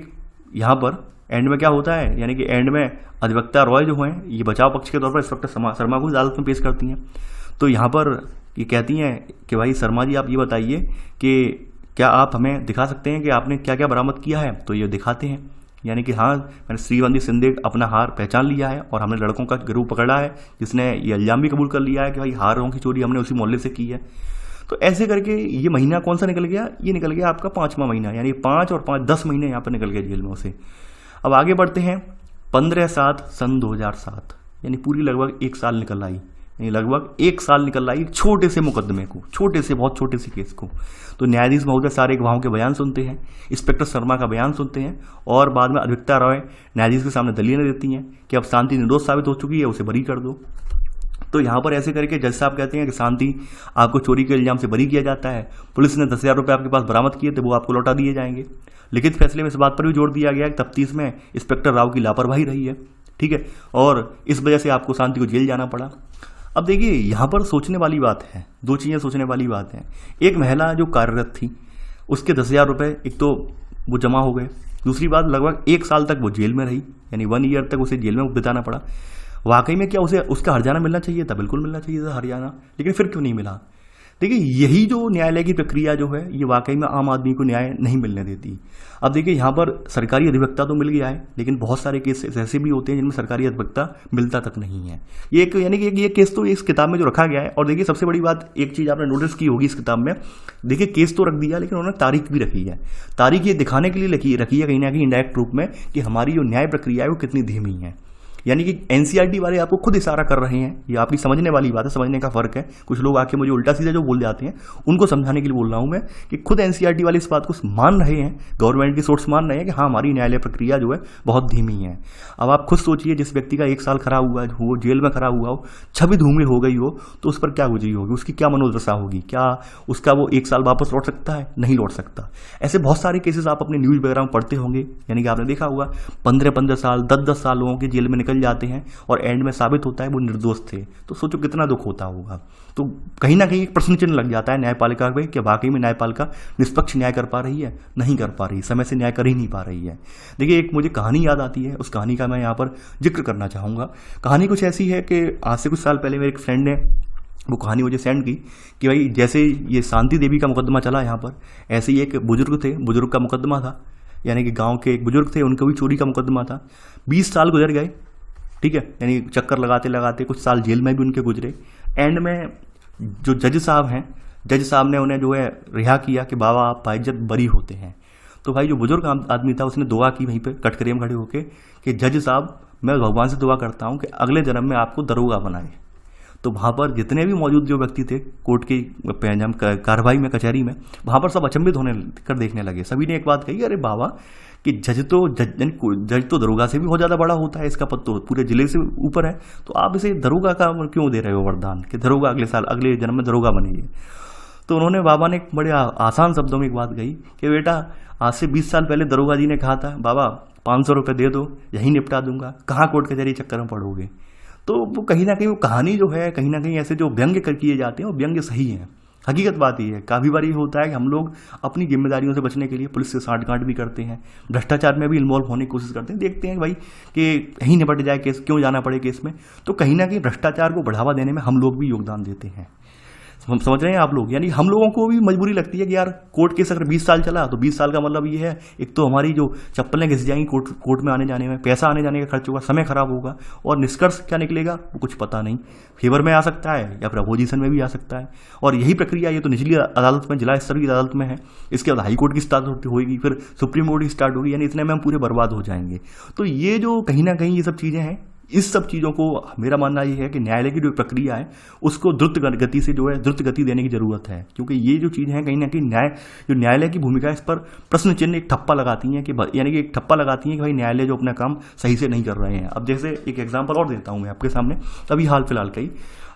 यहाँ पर एंड में क्या होता है, यानी कि एंड में अधिवक्ता रॉय जो हैं ये बचाव पक्ष के तौर पर इंस्पेक्टर शर्मा को अदालत में पेश करती हैं। तो यहाँ पर ये कहती हैं कि भाई शर्मा जी आप ये बताइए कि क्या आप हमें दिखा सकते हैं कि आपने क्या क्या बरामद किया है? तो ये दिखाते हैं, यानी कि हाँ मैंने श्रीवंदी सिंधे अपना हार पहचान लिया है, और हमने लड़कों का गिरोह पकड़ा है जिसने ये इल्जाम भी कबूल कर लिया है कि भाई हारों की चोरी हमने उसी मोहल्ले से की है। तो ऐसे करके ये महीना कौन सा निकल गया? ये निकल गया आपका 5वां महीना, यानी 5 और 5 10 महीने यहाँ पर निकल गए जेल में उसे। अब आगे बढ़ते हैं 15/7 सन 2007, यानी पूरी लगभग 1 साल निकल आई, यानी लगभग 1 साल निकल आई छोटे से मुकदमे को, छोटे से बहुत छोटे से केस को। तो न्यायाधीश महोदय सारे गवाहों के बयान सुनते हैं, इंस्पेक्टर शर्मा का बयान सुनते हैं, और बाद में अधिवक्ता रॉय न्यायाधीश के सामने दलीलें देती हैं कि अब शांति निर्दोष साबित हो चुकी है, उसे बरी कर दो। तो यहाँ पर ऐसे करके जज साहब कहते हैं कि शांति आपको चोरी के इल्जाम से बरी किया जाता है, पुलिस ने 10,000 रुपये आपके पास बरामद किए थे वो आपको लौटा दिए जाएंगे। लिखित फैसले में इस बात पर भी जोर दिया गया कि तफ्तीश में इंस्पेक्टर राव की लापरवाही रही है, ठीक है, और इस वजह से आपको शांति को जेल जाना पड़ा। अब देखिए यहाँ पर सोचने वाली बात है, 2 चीज़ें सोचने वाली बात है। एक महिला जो कार्यरत थी उसके 10,000 रुपये एक तो वो जमा हो गए, दूसरी बात लगभग 1 साल तक वो जेल में रही, यानी 1 ईयर तक उसे जेल में बिताना पड़ा। वाकई में क्या उसे उसका हर्जाना मिलना चाहिए था? बिल्कुल मिलना चाहिए था हर्जाना, लेकिन फिर क्यों नहीं मिला? देखिए यही जो न्यायालय की प्रक्रिया जो है ये वाकई में आम आदमी को न्याय नहीं मिलने देती। अब देखिए यहाँ पर सरकारी अधिवक्ता तो मिल गया है, लेकिन बहुत सारे केस ऐसे भी होते हैं जिनमें सरकारी अधिवक्ता मिलता तक नहीं है। ये एक यानी कि ये केस तो इस किताब में जो रखा गया है। और देखिए सबसे बड़ी बात एक चीज़ आपने नोटिस की होगी इस किताब में, देखिए केस तो रख दिया लेकिन उन्होंने तारीख भी रखी है। तारीख ये दिखाने के लिए रखी है कहीं ना कहीं इंडायरेक्ट रूप में कि हमारी जो न्याय प्रक्रिया है वो कितनी धीमी है। यानी कि एनसीईआरटी वाले आपको खुद इशारा कर रहे हैं, ये आपकी समझने वाली बात है, समझने का फर्क है। कुछ लोग आके मुझे उल्टा सीधा जो बोल जाते हैं उनको समझाने के लिए बोल रहा हूं मैं कि खुद एनसीईआरटी वाले इस बात को मान रहे हैं, गवर्नमेंट की सोर्स मान रहे हैं कि हाँ हमारी न्यायालय प्रक्रिया जो है बहुत धीमी है। अब आप खुद सोचिए जिस व्यक्ति का 1 साल खड़ा हुआ हो, जेल में खड़ा हुआ हो, छवि धूमिल हो गई हो, तो उस पर क्या गुजरी होगी, उसकी क्या मनोदशा होगी, क्या उसका वो 1 साल वापस लौट सकता है? नहीं लौट सकता। ऐसे बहुत सारे केसेस आप अपने न्यूज़ वगैरह में पढ़ते होंगे, यानी कि आपने देखा होगा 15-15 साल 10-10 साल लोगों के जेल में निकल निकल जाते हैं और एंड में साबित होता है वो निर्दोष थे, तो सोचो कितना दुख होता होगा। तो कहीं ना कहीं एक प्रश्न चिन्ह लग जाता है न्यायपालिका पे कि वाकई में न्यायपालिका निष्पक्ष न्याय कर पा रही है, नहीं कर पा रही, समय से न्याय कर ही नहीं पा रही है। देखिए एक मुझे कहानी याद आती है, उस कहानी का मैं यहाँ पर जिक्र करना चाहूँगा। कहानी कुछ ऐसी है कि आज से कुछ साल पहले मेरे एक फ्रेंड ने वो कहानी मुझे सेंड की कि भाई जैसे ये शांति देवी का मुकदमा चला यहाँ पर, ऐसे ही एक बुजुर्ग थे, बुजुर्ग का मुकदमा था, यानी कि गांव के एक बुजुर्ग थे, उनका भी चोरी का मुकदमा था। 20 साल गुजर गए, ठीक है, यानी चक्कर लगाते लगाते कुछ साल जेल में भी उनके गुजरे। एंड में जो जज साहब हैं, जज साहब ने उन्हें जो है रिहा किया कि बाबा आप बाइज्जत बरी होते हैं। तो भाई जो बुजुर्ग आदमी था उसने दुआ की वहीं पे कटकरे में खड़े होके कि जज साहब मैं भगवान से दुआ करता हूँ कि अगले जन्म में आपको दरोगा बनाए। तो वहाँ पर जितने भी मौजूद जो व्यक्ति थे कोर्ट की कार्रवाई में, कचहरी में, वहाँ पर सब अचंभित होने कर देखने लगे। सभी ने एक बात कही, अरे बाबा कि जज तो दरोगा से भी बहुत ज़्यादा बड़ा होता है, इसका पद तो पूरे जिले से ऊपर है, तो आप इसे दरोगा का क्यों दे रहे हो वरदान कि दरोगा अगले साल अगले जन्म में दरोगा बनेंगे। तो उन्होंने बाबा ने बड़े आसान शब्दों में एक बात कही कि बेटा आज से 20 साल पहले दरोगा जी ने कहा था बाबा 500 रुपये दे दो यही निपटा दूंगा, कहाँ कोर्ट कचहरी चक्कर में पड़ोगे। तो वो कहीं ना कहीं वो कहानी जो है, कहीं ना कहीं ऐसे जो व्यंग्य कर किए जाते हैं वो व्यंग्य सही है। हकीकत बात ये है, काफ़ी बार ये होता है कि हम लोग अपनी जिम्मेदारियों से बचने के लिए पुलिस से साठगांठ भी करते हैं, भ्रष्टाचार में भी इन्वॉल्व होने की कोशिश करते हैं, देखते हैं भाई कि यहीं निपट जाए केस, क्यों जाना पड़े केस में। तो कहीं ना कहीं भ्रष्टाचार को बढ़ावा देने में हम लोग भी योगदान देते हैं। हम समझ रहे हैं आप लोग, यानी हम लोगों को भी मजबूरी लगती है कि यार कोर्ट केस अगर 20 साल चला तो 20 साल का मतलब ये है, एक तो हमारी जो चप्पलें घिस जाएंगी कोर्ट में आने जाने में, पैसा आने जाने का खर्च होगा, समय खराब होगा, और निष्कर्ष क्या निकलेगा वो कुछ पता नहीं, फेवर में आ सकता है या फिर अपोजिशन में भी आ सकता है। और यही प्रक्रिया ये तो निचली अदालत में, जिला स्तर की अदालत में है, इसके बाद हाई कोर्ट की स्टार्ट होगी, फिर सुप्रीम कोर्ट की स्टार्ट होगी, यानी इतने में हम पूरे बर्बाद हो जाएंगे। तो ये जो कहीं ना कहीं ये सब चीज़ें हैं, इस सब चीज़ों को मेरा मानना ये है कि न्यायालय की जो प्रक्रिया है उसको द्रुत गति से जो है द्रुत गति देने की जरूरत है, क्योंकि ये जो चीज़ें हैं कहीं ना कहीं न्यायालय की भूमिका है, इस पर प्रश्न चिन्ह एक ठप्पा लगाती हैं कि यानी कि एक ठप्पा लगाती हैं कि भाई न्यायालय जो अपना काम सही से नहीं कर रहे हैं। अब जैसे एक एग्जाम्पल और देता हूँ मैं आपके सामने, अभी हाल फिलहाल का ही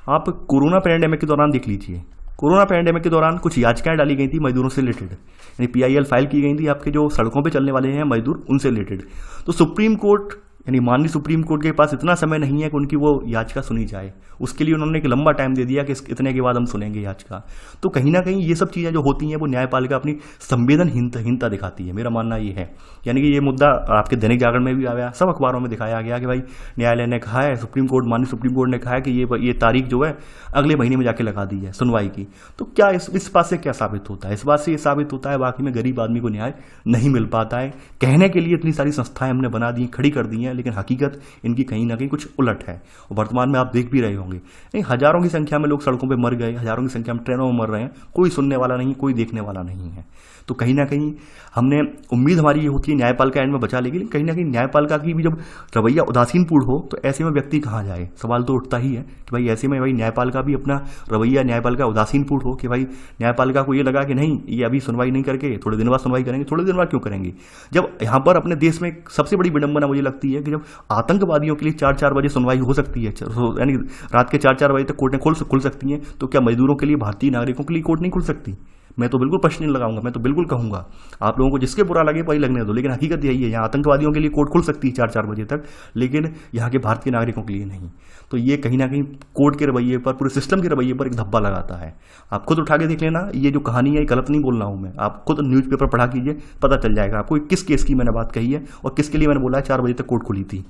आप कोरोना पैंडेमिक के दौरान देख लीजिए। कोरोना पैंडेमिक के दौरान कुछ याचिकाएं डाली गई थी मजदूरों से रिलेटेड, यानी PIL फाइल की गई थी आपके जो सड़कों पे चलने वाले हैं मजदूर, उनसे रिलेटेड। तो सुप्रीम कोर्ट यानी माननीय सुप्रीम कोर्ट के पास इतना समय नहीं है कि उनकी वो याचिका सुनी जाए, उसके लिए उन्होंने एक लंबा टाइम दे दिया कि इतने के बाद हम सुनेंगे याचिका। तो कहीं ना कहीं ये सब चीज़ें जो होती हैं वो न्यायपालिका अपनी संवेदनहीनता दिखाती है, मेरा मानना ये है। यानी कि ये मुद्दा आपके दैनिक जागरण में भी आया, सब अखबारों में दिखाया गया कि भाई न्यायालय ने कहा है, माननीय सुप्रीम कोर्ट ने कहा है कि ये तारीख जो है अगले महीने में जाके लगा दी है सुनवाई की। तो क्या इस बात से क्या साबित होता है? इस बात से ये साबित होता है वाकई में गरीब आदमी को न्याय नहीं मिल पाता है। कहने के लिए इतनी सारी संस्थाएं हमने बना दी, खड़ी कर दी हैं, लेकिन हकीकत इनकी कहीं ना कहीं कुछ उलट है। और वर्तमान में आप देख भी रहे होंगे, नहीं हजारों की संख्या में लोग सड़कों पे मर गए, हजारों की संख्या में ट्रेनों में मर रहे हैं, कोई सुनने वाला नहीं, कोई देखने वाला नहीं है। तो कहीं ना कहीं हमने उम्मीद हमारी ये होती है न्यायपालिका एंड में बचा लेगी, लेकिन कहीं ना कहीं न्यायपालिका की भी जब रवैया उदासीनपूर्ण हो तो ऐसे में व्यक्ति कहाँ जाए, सवाल तो उठता ही है कि भाई ऐसे में भाई न्यायपालिका भी अपना रवैया न्यायपालिका उदासीनपूर्ण हो कि भाई न्यायपालिका को ये लगा कि नहीं ये अभी सुनवाई नहीं करके थोड़े दिन बाद सुनवाई करेंगे। थोड़े दिन बाद क्यों करेंगे, जब यहाँ पर अपने देश में सबसे बड़ी विडंबना मुझे लगती है कि जब आतंकवादियों के लिए 4-4 बजे सुनवाई हो सकती है, यानी रात के 4-4 बजे तक कोर्टें खुल सकती हैं, तो क्या मजदूरों के लिए, भारतीय नागरिकों के लिए कोर्ट नहीं खुल सकती? मैं तो बिल्कुल प्रश्न नहीं लगाऊंगा, मैं तो बिल्कुल कहूंगा आप लोगों को जिसके बुरा लगे वही लगने दो, लेकिन हकीकत यही है, यहाँ आतंकवादियों के लिए कोर्ट खुल सकती है 4-4 बजे तक, लेकिन यहाँ के भारतीय नागरिकों के लिए नहीं। तो ये कहीं ना कहीं कोर्ट के रवैये पर, पूरे सिस्टम के रवैये पर एक धब्बा लगाता है। आप खुद उठा के देख लेना, ये जो कहानी है गलत नहीं बोल रहा हूँ मैं, आप खुद न्यूज़पेपर पढ़ा कीजिए, पता चल जाएगा आपको किस केस की मैंने बात कही है और किसके लिए मैंने बोला है 4 बजे तक कोर्ट खुली थी।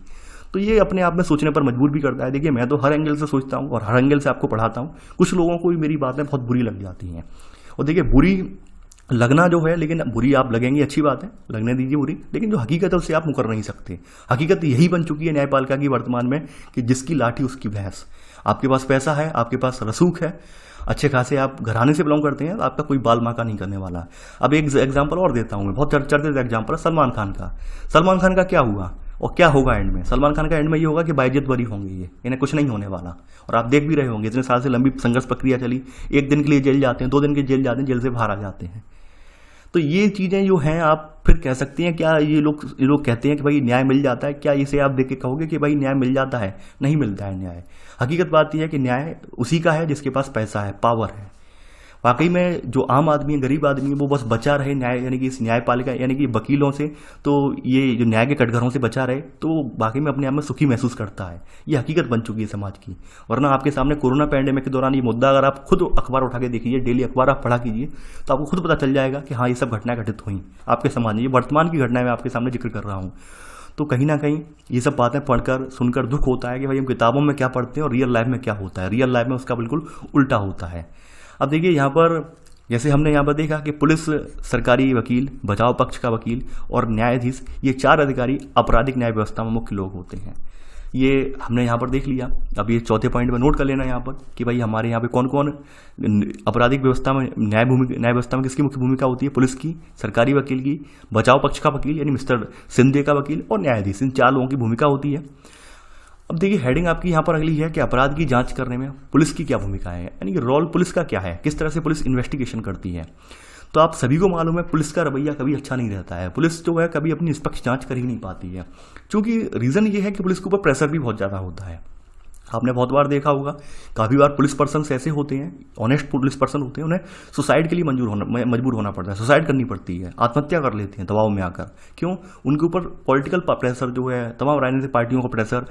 तो ये अपने आप में सोचने पर मजबूर भी करता है। देखिए मैं तो हर एंगल से सोचता हूँ और हर एंगल से आपको पढ़ाता हूँ, कुछ लोगों को भी मेरी बातें बहुत बुरी लग जाती हैं। और देखिए बुरी लगना जो है, लेकिन बुरी आप लगेंगी, अच्छी बात है, लगने दीजिए बुरी, लेकिन जो हकीकत है उससे आप मुकर नहीं सकते। हकीकत यही बन चुकी है न्यायपालिका की वर्तमान में कि जिसकी लाठी उसकी भैंस। आपके पास पैसा है, आपके पास रसूख है, अच्छे खासे आप घराने से बिलोंग करते हैं, आपका कोई बाल माका नहीं करने वाला। अब एक एग्जाम्पल और देता हूँ मैं, बहुत चर्चित एग्जाम्पल है सलमान खान का। सलमान खान का क्या हुआ और क्या होगा एंड में? सलमान खान का एंड में ये होगा कि बाइज्जत बरी होंगे, ये इन्हें कुछ नहीं होने वाला। और आप देख भी रहे होंगे इतने साल से लंबी संघर्ष प्रक्रिया चली, 1 दिन के लिए जेल जाते हैं, 2 दिन के जेल जाते हैं, जेल से बाहर आ जाते हैं। तो ये चीज़ें जो हैं आप फिर कह सकती हैं क्या ये लोग कहते हैं कि भाई न्याय मिल जाता है, क्या इसे आप देख के कहोगे कि भाई न्याय मिल जाता है? नहीं मिलता है न्याय। हकीकत बात यह है कि न्याय उसी का है जिसके पास पैसा है, पावर है। वाकई में जो आम आदमी है, गरीब आदमी है, वो बस बचा रहे न्याय यानी कि इस न्यायपालिका यानी कि वकीलों से, तो ये जो न्याय के कटघरों से बचा रहे, तो वाकई में अपने आप में सुखी महसूस करता है। ये हकीकत बन चुकी है समाज की। वरना आपके सामने कोरोना पैंडेमिक के दौरान ये मुद्दा अगर आप खुद अखबार उठा के देखिए, डेली अखबार आप पढ़ा कीजिए, तो आपको खुद पता चल जाएगा कि हाँ, ये सब घटनाएं घटित हुई आपके समाज में। ये वर्तमान की घटनाएं मैं आपके सामने जिक्र कर रहा हूँ। तो कहीं ना कहीं ये सब बातें पढ़कर सुनकर दुख होता है कि भाई हम किताबों में क्या पढ़ते हैं और रियल लाइफ में क्या होता है। रियल लाइफ में उसका बिल्कुल उल्टा होता है। अब देखिए यहाँ पर जैसे हमने यहाँ पर देखा कि पुलिस, सरकारी वकील, बचाव पक्ष का वकील और न्यायाधीश, ये 4 अधिकारी आपराधिक न्याय व्यवस्था में मुख्य लोग होते हैं। ये हमने यहाँ पर देख लिया। अब ये चौथे पॉइंट में नोट कर लेना यहाँ पर कि भाई हमारे यहाँ पे कौन कौन आपराधिक व्यवस्था में न्याय व्यवस्था में किसकी मुख्य भूमिका होती है। पुलिस की, सरकारी वकील की, बचाव पक्ष का वकील यानी मिस्टर सिंधे का वकील और न्यायाधीश, इन 4 लोगों की भूमिका होती है। अब देखिए हेडिंग आपकी यहाँ पर अगली है कि अपराध की जांच करने में पुलिस की क्या भूमिका है, यानी कि रोल पुलिस का क्या है, किस तरह से पुलिस इन्वेस्टिगेशन करती है। तो आप सभी को मालूम है पुलिस का रवैया कभी अच्छा नहीं रहता है। पुलिस जो है कभी अपनी निष्पक्ष जांच कर ही नहीं पाती है, क्योंकि रीज़न ये है कि पुलिस के ऊपर प्रेशर भी बहुत ज़्यादा होता है। आपने बहुत बार देखा होगा, काफ़ी बार पुलिस पर्सन ऐसे होते हैं, ऑनेस्ट पुलिस पर्सन होते हैं, उन्हें सुसाइड के लिए मजबूर होना पड़ता है, सुसाइड करनी पड़ती है, आत्महत्या कर लेते हैं दबाव में आकर। क्यों? उनके ऊपर पॉलिटिकल प्रेशर जो है, तमाम राजनीतिक पार्टियों का प्रेशर,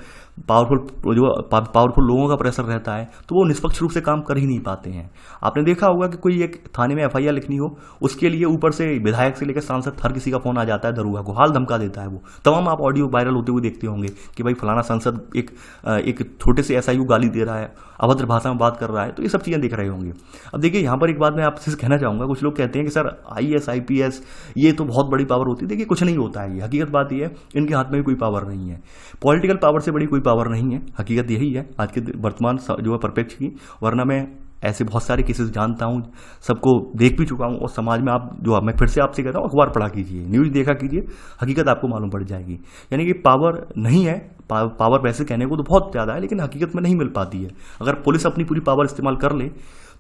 पावरफुल लोगों का प्रेशर रहता है, तो वो निष्पक्ष रूप से काम कर ही नहीं पाते हैं। आपने देखा होगा कि कोई एक थाने में FIR लिखनी हो, उसके लिए ऊपर से विधायक से लेकर सांसद हर किसी का फोन आ जाता है, दरोगा को हाल धमका देता है। वो तमाम आप ऑडियो वायरल होते हुए देखते होंगे कि भाई फलाना सांसद एक छोटे से SIU गाली दे रहा है, अभद्र भाषा में बात कर रहा है। तो ये सब चीज़ें देख रहे होंगे। अब देखिए यहाँ पर एक बात मैं आपसे कहना चाहूँगा, कुछ लोग कहते हैं कि सर IAS IPS ये तो बहुत बड़ी पावर होती है। देखिए कुछ नहीं होता है। ये हकीकत बात ये है, इनके हाथ में भी कोई पावर नहीं है। पॉलिटिकल पावर से बड़ी कोई पावर नहीं है। हकीकत यही है आज के वर्तमान जो है परिप्रेक्ष्य की। वरना मैं ऐसे बहुत सारे केसेस जानता हूँ, सबको देख भी चुका हूँ। और समाज में आप जो मैं फिर से आपसे कहता हूँ, अखबार पढ़ा कीजिए, न्यूज़ देखा कीजिए, हकीकत आपको मालूम पड़ जाएगी। यानी कि पावर नहीं है, पावर वैसे कहने को तो बहुत ज़्यादा है, लेकिन हकीकत में नहीं मिल पाती है। अगर पुलिस अपनी पूरी पावर इस्तेमाल कर ले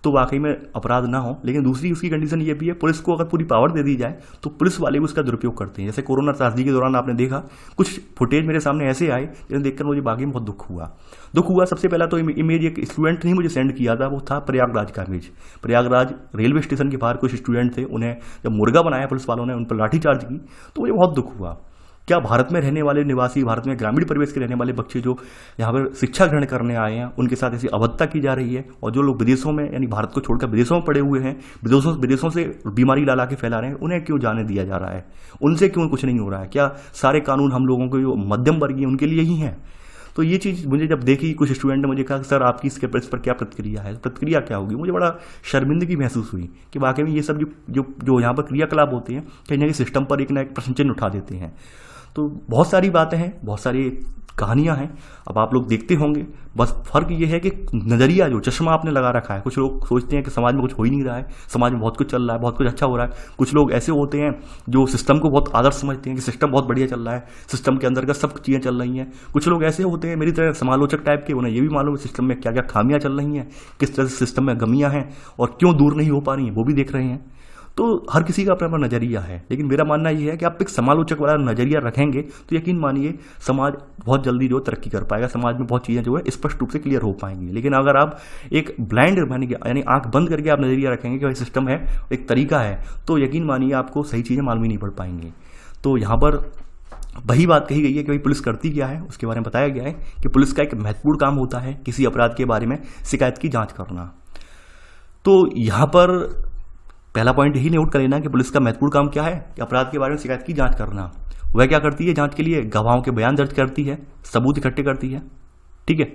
तो वाकई में अपराध ना हो। लेकिन दूसरी उसकी कंडीशन ये भी है, पुलिस को अगर पूरी पावर दे दी जाए तो पुलिस वाले भी उसका दुरुपयोग करते हैं। जैसे कोरोना त्रासदी के दौरान आपने देखा, कुछ फुटेज मेरे सामने ऐसे आए जिन्हें देखकर मुझे वाकई में बहुत दुख हुआ। सबसे पहला तो इमेज एक स्टूडेंट ने मुझे सेंड किया था, वो था प्रयागराज का इमेज। प्रयागराज रेलवे स्टेशन के बाहर कुछ स्टूडेंट थे, उन्हें जब मुर्गा बनाया पुलिस वालों ने, उन पर लाठीचार्ज की, तो मुझे बहुत दुख हुआ। क्या भारत में रहने वाले निवासी, भारत में ग्रामीण परिवेश के रहने वाले बच्चे जो यहाँ पर शिक्षा ग्रहण करने आए हैं, उनके साथ ऐसी अभद्रता की जा रही है। और जो लोग विदेशों में यानी भारत को छोड़कर विदेशों में पड़े हुए हैं, विदेशों से बीमारी ला के फैला रहे हैं, उन्हें क्यों जाने दिया जा रहा है? उनसे क्यों कुछ नहीं हो रहा है? क्या सारे कानून हम लोगों को जो मध्यम वर्गीय उनके लिए ही हैं? तो ये चीज़ मुझे जब देखी, कुछ स्टूडेंट ने मुझे कहा सर आपकी इस पर क्या प्रतिक्रिया है, प्रतिक्रिया क्या होगी? मुझे बड़ा शर्मिंदगी महसूस हुई कि वाकई में ये सब जो यहाँ पर क्रियाकलाप होते हैं कहीं ना कहीं सिस्टम पर एक ना एक प्रश्न चिन्ह उठा देते हैं। तो बहुत सारी बातें हैं, बहुत सारी कहानियां हैं, अब आप लोग देखते होंगे। बस फर्क ये है कि नज़रिया, जो चश्मा आपने लगा रखा है। कुछ लोग सोचते हैं कि समाज में कुछ हो ही नहीं रहा है, समाज में बहुत कुछ चल रहा है, बहुत कुछ अच्छा हो रहा है। कुछ लोग ऐसे होते हैं जो सिस्टम को बहुत आदर्श समझते हैं कि सिस्टम बहुत बढ़िया चल रहा है, सिस्टम के अंदर का सब चीज़ें चल रही हैं। कुछ लोग ऐसे होते हैं मेरी तरह समालोचक टाइप के, उन्हें ये भी मालूम है सिस्टम में क्या क्या खामियां चल रही हैं, किस तरह से सिस्टम में गमियाँ हैं और क्यों दूर नहीं हो पा रही हैं, वो भी देख रहे हैं। तो हर किसी का अपना अपना नज़रिया है, लेकिन मेरा मानना यह है कि आप एक समालोचक वाला नज़रिया रखेंगे तो यकीन मानिए समाज बहुत जल्दी जो तरक्की कर पाएगा, समाज में बहुत चीज़ें जो है स्पष्ट रूप से क्लियर हो पाएंगी। लेकिन अगर आप एक ब्लाइंड यानी आंख बंद करके आप नज़रिया रखेंगे कि भाई सिस्टम है, एक तरीका है, तो यकीन मानिए आपको सही चीज़ें मालूम ही नहीं पड़ पाएंगी। तो यहाँ पर वही बात कही गई है कि भाई पुलिस करती क्या है, उसके बारे में बताया गया है कि पुलिस का एक महत्वपूर्ण काम होता है किसी अपराध के बारे में शिकायत की जाँच करना। तो यहाँ पर पहला पॉइंट यही नोट कर लेना कि पुलिस का महत्वपूर्ण काम क्या है, कि अपराध के बारे में शिकायत की जांच करना। वह क्या करती है जांच के लिए? गवाहों के बयान दर्ज करती है, सबूत इकट्ठे करती है, ठीक है।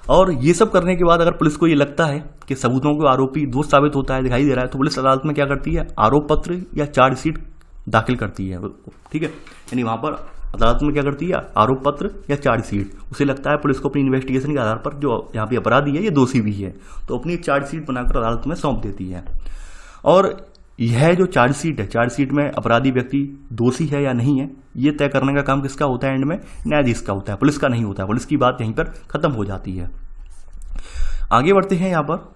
और ये सब करने के बाद अगर पुलिस को ये लगता है कि सबूतों को आरोपी दोष साबित होता है, दिखाई दे रहा है, तो पुलिस अदालत में क्या करती है? आरोप पत्र या चार्जशीट दाखिल करती है, ठीक है। यानी वहां पर अदालत में क्या करती है? आरोप पत्र या चार्जशीट। उसे लगता है पुलिस को अपनी इन्वेस्टिगेशन के आधार पर जो यहाँ पे अपराधी है ये दोषी भी है, तो अपनी चार्जशीट बनाकर अदालत में सौंप देती है। और यह जो चार्जशीट है, चार्जशीट में अपराधी व्यक्ति दोषी है या नहीं है, ये तय करने का काम किसका होता है? एंड में न्यायाधीश का होता है, पुलिस का नहीं होता है। पुलिस की बात यहीं पर खत्म हो जाती है। आगे बढ़ते हैं यहाँ पर।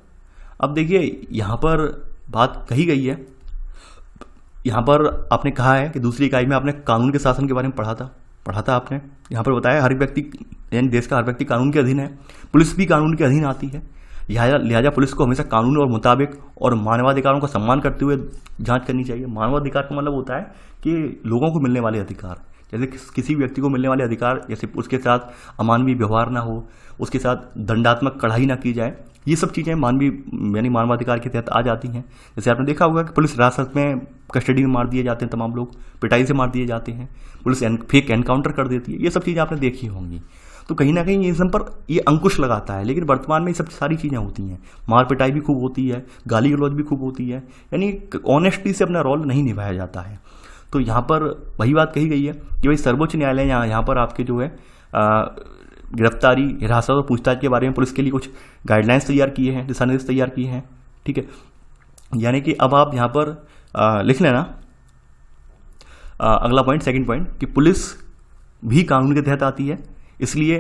अब देखिए यहाँ पर बात कही गई है, यहाँ पर आपने कहा है कि दूसरी इकाई में आपने कानून के शासन के बारे में पढ़ा था आपने। यहाँ पर बताया हर व्यक्ति यानी देश का हर व्यक्ति कानून के अधीन है, पुलिस भी कानून के अधीन आती है। लिहाजा पुलिस को हमेशा कानून और मुताबिक और मानवाधिकारों का सम्मान करते हुए जांच करनी चाहिए। मानवाधिकार का मतलब होता है कि लोगों को मिलने वाले अधिकार, जैसे किसी व्यक्ति को मिलने वाले अधिकार, जैसे उसके साथ अमानवीय व्यवहार ना हो, उसके साथ दंडात्मक कड़ाई ना की जाए, ये सब चीज़ें मानवाधिकार के तहत आ जाती हैं। जैसे आपने देखा होगा कि पुलिस हिरासत में कस्टडी में मार दिए जाते हैं, तमाम लोग पिटाई से मार दिए जाते हैं, पुलिस फेक एनकाउंटर कर देती है, ये सब चीज़ें आपने देखी होंगी। तो कहीं ना कहीं ये सब पर ये अंकुश लगाता है। लेकिन वर्तमान में ये सब सारी चीज़ें होती हैं, मार पिटाई भी खूब होती है, गाली गलौज भी खूब होती है, यानी ऑनेस्टी से अपना रोल नहीं निभाया जाता है। तो यहाँ पर वही बात कही गई है कि भाई सर्वोच्च न्यायालय यहाँ पर आपके जो है गिरफ्तारी, हिरासत और पूछताछ के बारे में पुलिस के लिए कुछ गाइडलाइंस तैयार किए हैं, दिशा निर्देश तैयार किए हैं। ठीक है, यानी कि अब आप यहाँ पर लिख लेना अगला पॉइंट, सेकंड पॉइंट, कि पुलिस भी कानून के तहत आती है, इसलिए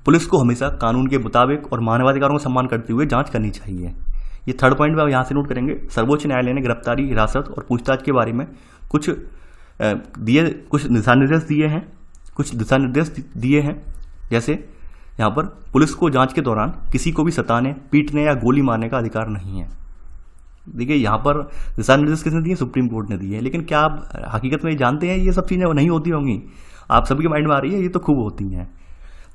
पुलिस को हमेशा कानून के मुताबिक और मानवाधिकारों का सम्मान करते हुए जांच करनी चाहिए। ये थर्ड पॉइंट में आप यहाँ से नोट करेंगे। सर्वोच्च न्यायालय ने गिरफ्तारी, हिरासत और पूछताछ के बारे में कुछ दिशा निर्देश दिए हैं। जैसे यहाँ पर पुलिस को जांच के दौरान किसी को भी सताने, पीटने या गोली मारने का अधिकार नहीं है। देखिए यहाँ पर दिशा निर्देश किसने दिए? सुप्रीम कोर्ट ने दिए। लेकिन क्या आप हकीकत में जानते हैं ये सब चीज़ें नहीं होती होंगी? आप सभी के माइंड में आ रही है, ये तो खूब होती हैं।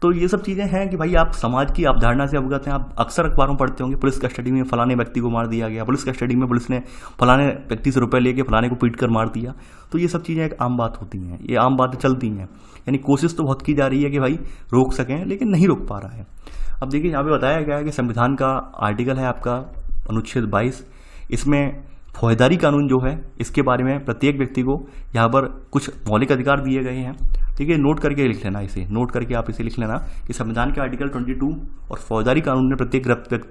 तो ये सब चीज़ें हैं कि भाई आप समाज की अवधारणा से अवगत हैं। आप अक्सर अखबारों में पढ़ते होंगे पुलिस कस्टडी में फलाने व्यक्ति को मार दिया गया, पुलिस कस्टडी में पुलिस ने फलाने व्यक्ति से रुपए लेके फलाने को पीट कर मार दिया। तो ये सब चीज़ें एक आम बात होती हैं, ये आम बातें चलती हैं। यानी कोशिश तो बहुत की जा रही है कि भाई रोक सकें, लेकिन नहीं रोक पा रहा है। अब देखिए यहाँ पे बताया गया है कि संविधान का आर्टिकल है आपका अनुच्छेद 22, इसमें फौजदारी कानून जो है इसके बारे में प्रत्येक व्यक्ति को यहाँ पर कुछ मौलिक अधिकार दिए गए हैं। ठीक है, नोट करके लिख लेना, इसे नोट करके आप इसे लिख लेना कि संविधान के आर्टिकल 22 और फौजदारी कानून ने प्रत्येक